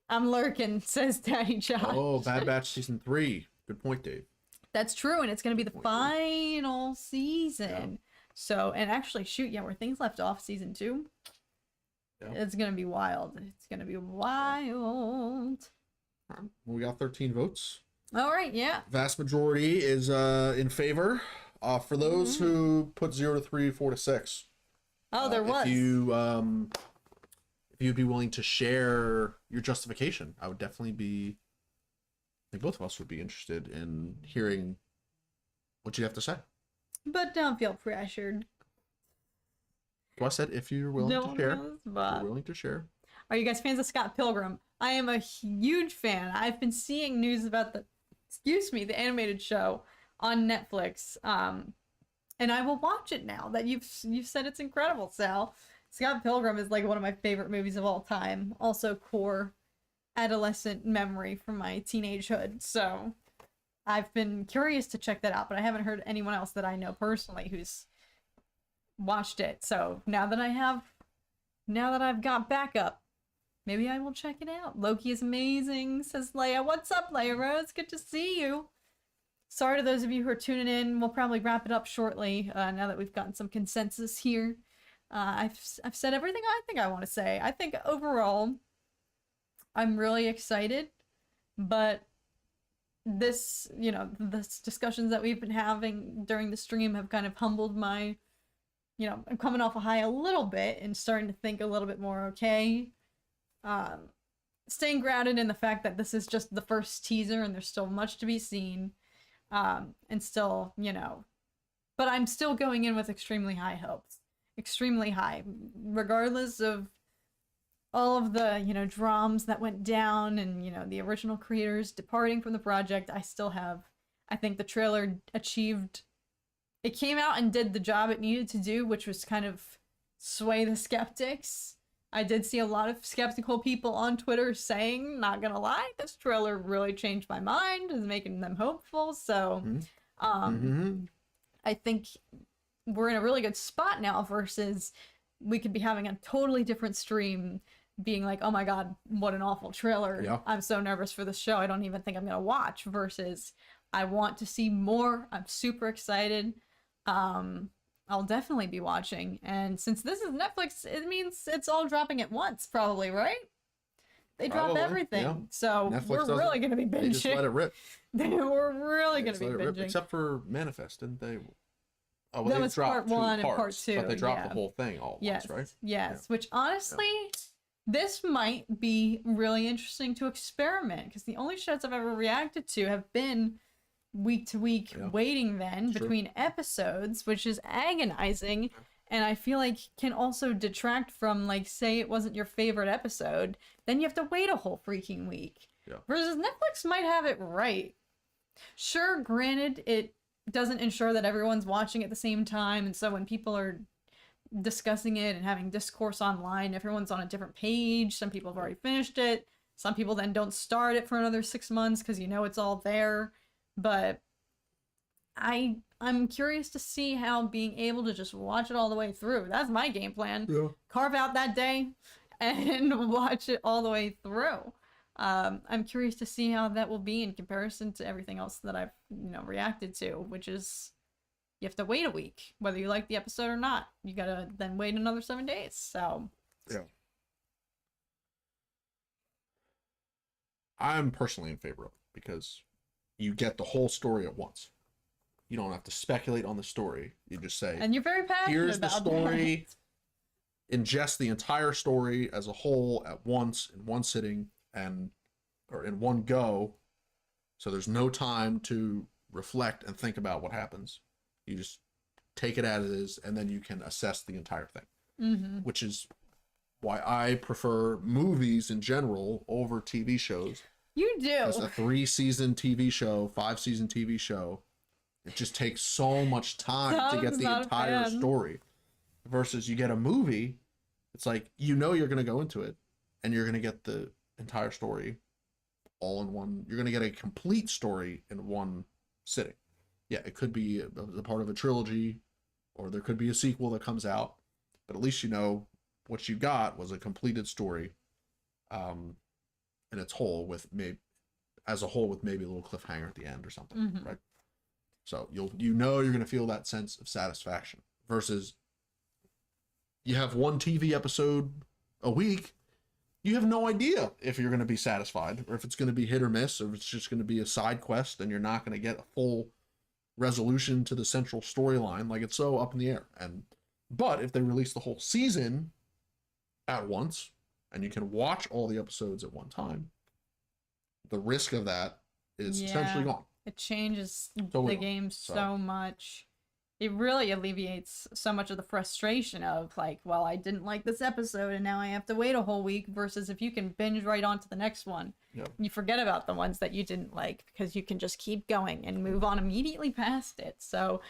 I'm lurking, says Daddy Josh. Oh, Bad Batch season 3. Good point, Dave. That's true, and it's gonna be the final season. Yeah. So, and actually, shoot, yeah, where things left off, season 2. Yeah. It's gonna be wild. It's gonna be wild. Well, we got 13 votes. All right, yeah. Vast majority is in favor. For those who put 0 to 3, 4 to 6. Oh, there was. If you'd be willing to share your justification, I would definitely be. I think both of us would be interested in hearing what you have to say. But don't feel pressured. Well, I said if you're willing to share. You're willing to share. Are you guys fans of Scott Pilgrim? I am a huge fan. I've been seeing news about the animated show on Netflix. And I will watch it now that you've said it's incredible, Sal. Scott Pilgrim is like one of my favorite movies of all time. Also core adolescent memory from my teenagehood. So I've been curious to check that out, but I haven't heard anyone else that I know personally who's watched it. So now that I've got backup, maybe I will check it out. Loki is amazing, says Leia. What's up, Leia Rose? Good to see you. Sorry to those of you who are tuning in. We'll probably wrap it up shortly now that we've gotten some consensus here. I've said everything I think I want to say. I think overall, I'm really excited, but this discussions that we've been having during the stream have kind of humbled my, I'm coming off a high a little bit and starting to think a little bit more, okay. Staying grounded in the fact that this is just the first teaser and there's still much to be seen. And still, but I'm still going in with extremely high hopes. Extremely high. Regardless of all of the, drams that went down and, the original creators departing from the project, I think the trailer it came out and did the job it needed to do, which was kind of sway the skeptics. I did see a lot of skeptical people on Twitter saying, not gonna lie, this trailer really changed my mind, is making them hopeful. So, I think we're in a really good spot now versus we could be having a totally different stream being like, oh my God, what an awful trailer. Yeah. I'm so nervous for this show. I don't even think I'm gonna watch versus I want to see more. I'm super excited. I'll definitely be watching. And since this is Netflix, it means it's all dropping at once, probably, right? They drop everything. Yeah. So Netflix we're really going to be binging. They just let it rip. We're really going to be binging. Except for Manifest, didn't they? Oh, well, that was part 1 and part 2. But they dropped the whole thing all at once, right? Yes, yeah. Which honestly, this might be really interesting to experiment because the only shows I've ever reacted to have been week to week waiting between episodes, which is agonizing, and I feel like can also detract from, like, say it wasn't your favorite episode, then you have to wait a whole freaking week. Versus Netflix might have it right. Sure, granted, it doesn't ensure that everyone's watching at the same time, and so when people are discussing it and having discourse online, everyone's on a different page. Some people have already finished it. Some people then don't start it for another 6 months because it's all there. But I'm curious to see how being able to just watch it all the way through. That's my game plan. Yeah. Carve out that day and watch it all the way through. I'm curious to see how that will be in comparison to everything else that I've reacted to, which is you have to wait a week, whether you like the episode or not. You gotta then wait another 7 days. So yeah, I'm personally in favor of it because you get the whole story at once. You don't have to speculate on the story. You just say, and you're very passionate here's the story. Ingest the entire story as a whole at once in one sitting or in one go. So there's no time to reflect and think about what happens. You just take it as it is, and then you can assess the entire thing, which is why I prefer movies in general over TV shows. You do. As a 3-season TV show, 5-season TV show, it just takes so much time to get the entire story. Versus you get a movie, it's like you're going to go into it, and you're going to get the entire story all in one. You're going to get a complete story in one sitting. Yeah, it could be a part of a trilogy, or there could be a sequel that comes out, but at least you know what you got was a completed story, in its whole with maybe as a whole with maybe a little cliffhanger at the end or something, right? So you're going to feel that sense of satisfaction versus you have one TV episode a week. You have no idea if you're going to be satisfied or if it's going to be hit or miss, or if it's just going to be a side quest and you're not going to get a full resolution to the central storyline. Like, it's so up in the air. But if they release the whole season at once and you can watch all the episodes at one time, the risk of that is essentially gone. It changes the game so much. It really alleviates so much of the frustration of like, well, I didn't like this episode and now I have to wait a whole week, versus if you can binge right on to the next one, you forget about the ones that you didn't like because you can just keep going and move on immediately past it. So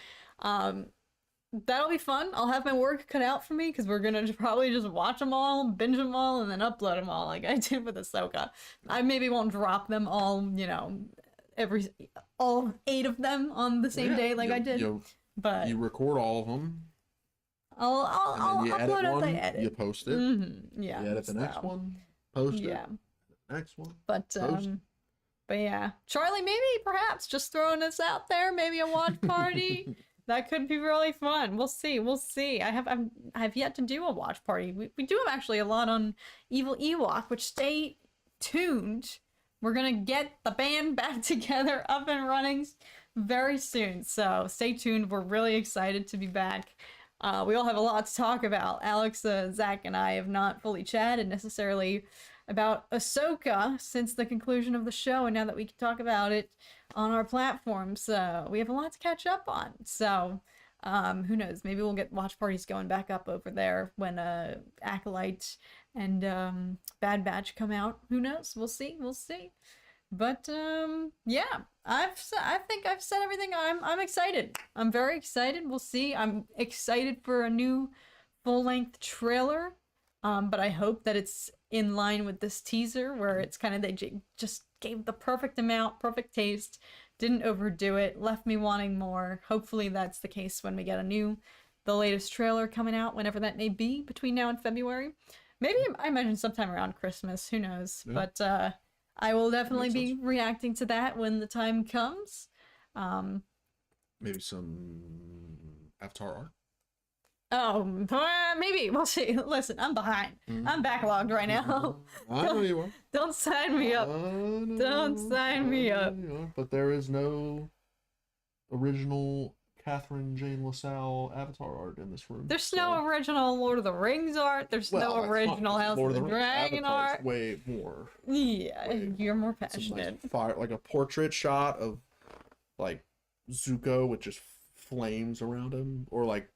that'll be fun. I'll have my work cut out for me because we're going to probably just watch them all, binge them all, and then upload them all like I did with Ahsoka. I maybe won't drop them all, all 8 of them on the same day like I did. But you record all of them. I'll upload as I edit. You post it. Yeah. You edit the next one. Post it. Yeah. Next one. But yeah, Charlie, maybe perhaps just throwing this out there, maybe a watch party. That could be really fun. We'll see. I have yet to do a watch party. We do have actually a lot on Evil Ewok, which stay tuned. We're gonna get the band back together, up and running very soon. So stay tuned. We're really excited to be back. We all have a lot to talk about. Alex, Zach, and I have not fully chatted necessarily about Ahsoka since the conclusion of the show, and now that we can talk about it on our platforms, we have a lot to catch up on. So who knows, maybe we'll get watch parties going back up over there when Acolyte and Bad Batch come out. Who knows? We'll see. But yeah, I think I've said everything. I'm excited. I'm very excited. We'll see. I'm excited for a new full-length trailer. But I hope that it's in line with this teaser where it's kind of, they just gave the perfect amount, perfect taste, didn't overdo it, left me wanting more. Hopefully that's the case when we get the latest trailer coming out, whenever that may be, between now and February. Maybe, I imagine sometime around Christmas, who knows. Yeah. But I will definitely be reacting to that when the time comes. Maybe some Avatar art. Oh, maybe. We'll see. Listen, I'm behind. I'm backlogged right now. I know you are. Don't sign me up. Don't sign me up. But there is no original Catherine Jane LaSalle Avatar art in this room. There's no original Lord of the Rings art. There's no original House of the Dragon art. Way more. Yeah, you're more passionate. Like a portrait shot of like Zuko with just flames around him, or like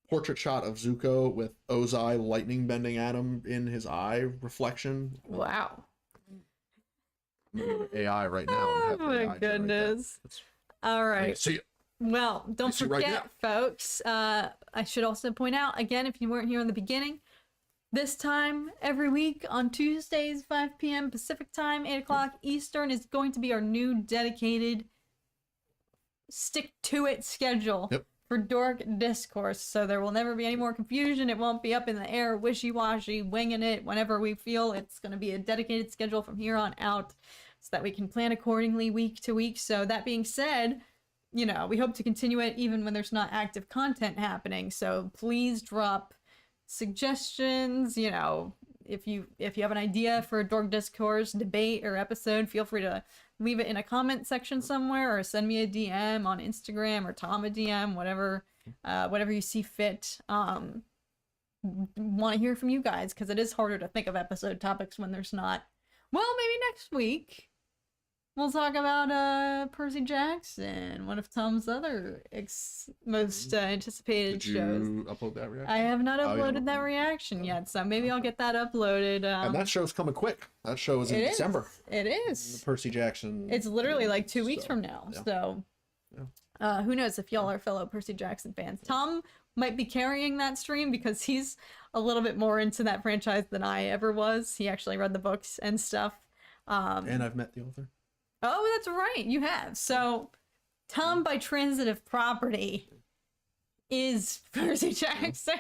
portrait shot of Zuko with Ozai lightning bending at him in his eye reflection. Wow. AI right now. Oh my goodness. All right. See ya. Well, don't forget, folks, I should also point out, again, if you weren't here in the beginning, this time every week on Tuesdays, 5 p.m. Pacific time, 8 o'clock Eastern, is going to be our new dedicated stick-to-it schedule. Yep. For Dork Discourse, so there will never be any more confusion. It won't be up in the air, wishy-washy, winging it whenever we feel. It's going to be a dedicated schedule from here on out so that we can plan accordingly week to week. So that being said, we hope to continue it even when there's not active content happening. So please drop suggestions. If you have an idea for a Dork Discourse debate or episode, feel free to leave it in a comment section somewhere, or send me a DM on Instagram, or Tom a DM, whatever you see fit. Want to hear from you guys, because it is harder to think of episode topics when there's not. Well, maybe next week we'll talk about Percy Jackson, one of Tom's other most anticipated shows. Did you upload that reaction? I have not uploaded that reaction yet, so maybe I'll get that uploaded. And that show's coming quick. That show is in December. It is. The Percy Jackson. It's literally like 2 weeks from now. Yeah. So who knows if y'all are fellow Percy Jackson fans. Tom might be carrying that stream because he's a little bit more into that franchise than I ever was. He actually read the books and stuff. And I've met the author. Oh, that's right, you have. So, Tom by transitive property is Percy Jackson.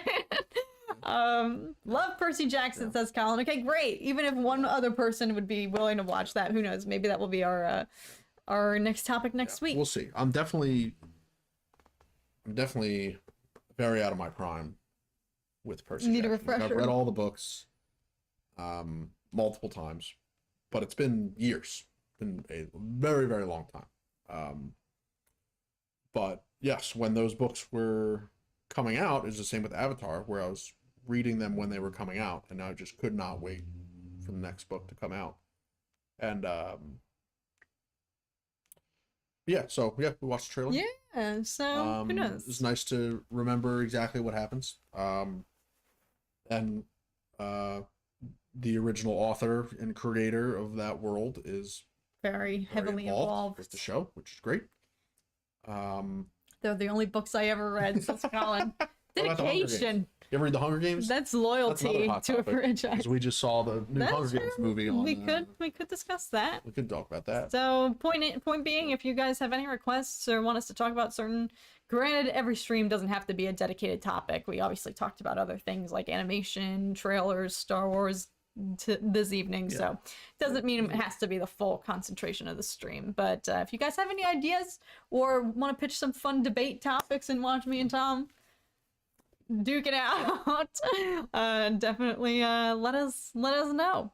Love Percy Jackson, says Colin. Okay, great. Even if one other person would be willing to watch that, who knows? Maybe that will be our next topic next week. We'll see. I'm definitely very out of my prime with Percy Need a Jackson. Like, refresher. I've read all the books multiple times, but it's been years. It's been a very, very long time. But yes, when those books were coming out, it's the same with Avatar, where I was reading them when they were coming out, and I just could not wait for the next book to come out. And so we watched the trailer. Yeah, so who knows? It's nice to remember exactly what happens. And the original author and creator of that world is Very heavily involved with the show, which is great. They're the only books I ever read, says Colin. Dedication. You ever read the Hunger Games? That's loyalty to a franchise. Because we just saw the new Hunger Games movie on. We could discuss that. We could talk about that. So point being, if you guys have any requests or want us to talk about certain, granted, every stream doesn't have to be a dedicated topic. We obviously talked about other things like animation, trailers, Star Wars this evening, so it doesn't mean it has to be the full concentration of the stream. But if you guys have any ideas or want to pitch some fun debate topics and watch me and Tom duke it out, definitely let us know.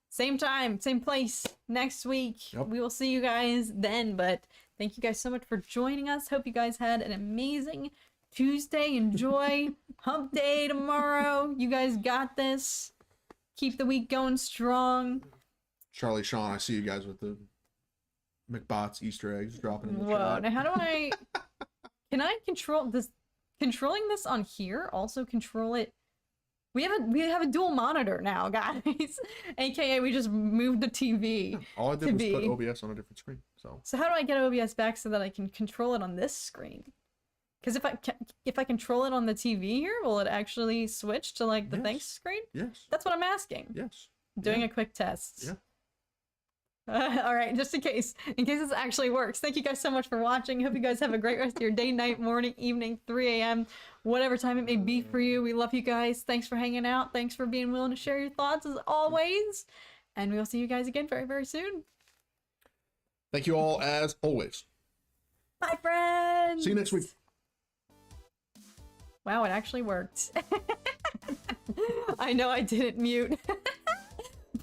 Same time, same place next week. We will see you guys then. But thank you guys so much for joining us. Hope you guys had an amazing Tuesday. Enjoy hump day tomorrow. You guys got this. Keep the week going strong. Charlie, Sean, I see you guys with the McBots Easter eggs dropping in the Whoa, chat. now how do I... Can I control this? Controlling this on here? Also control it... We have a dual monitor now, guys. AKA we just moved the TV. All I did was put OBS on a different screen. So how do I get OBS back so that I can control it on this screen? Because if I control it on the TV here, will it actually switch to like the thanks screen? Yes. That's what I'm asking. Yes. Doing a quick test. Yeah. All right, just in case this actually works. Thank you guys so much for watching. Hope you guys have a great rest of your day, night, morning, evening, 3 a.m., whatever time it may be for you. We love you guys. Thanks for hanging out. Thanks for being willing to share your thoughts as always. And we will see you guys again very, very soon. Thank you all as always. Bye, friends. See you next week. Wow, it actually worked. I know I didn't mute.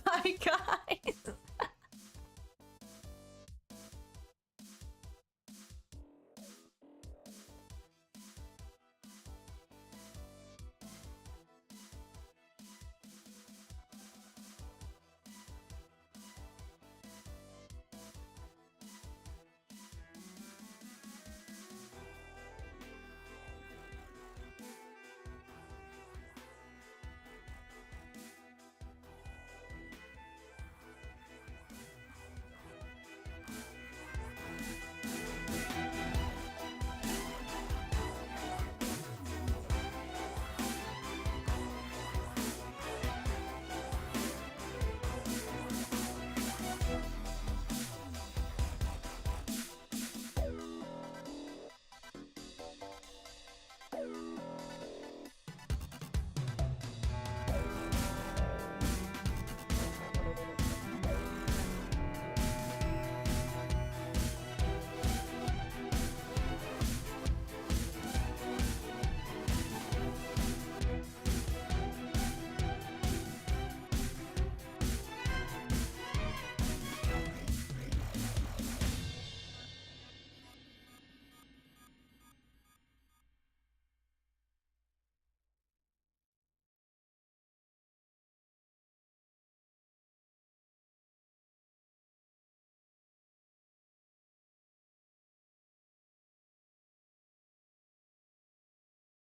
Bye, guys.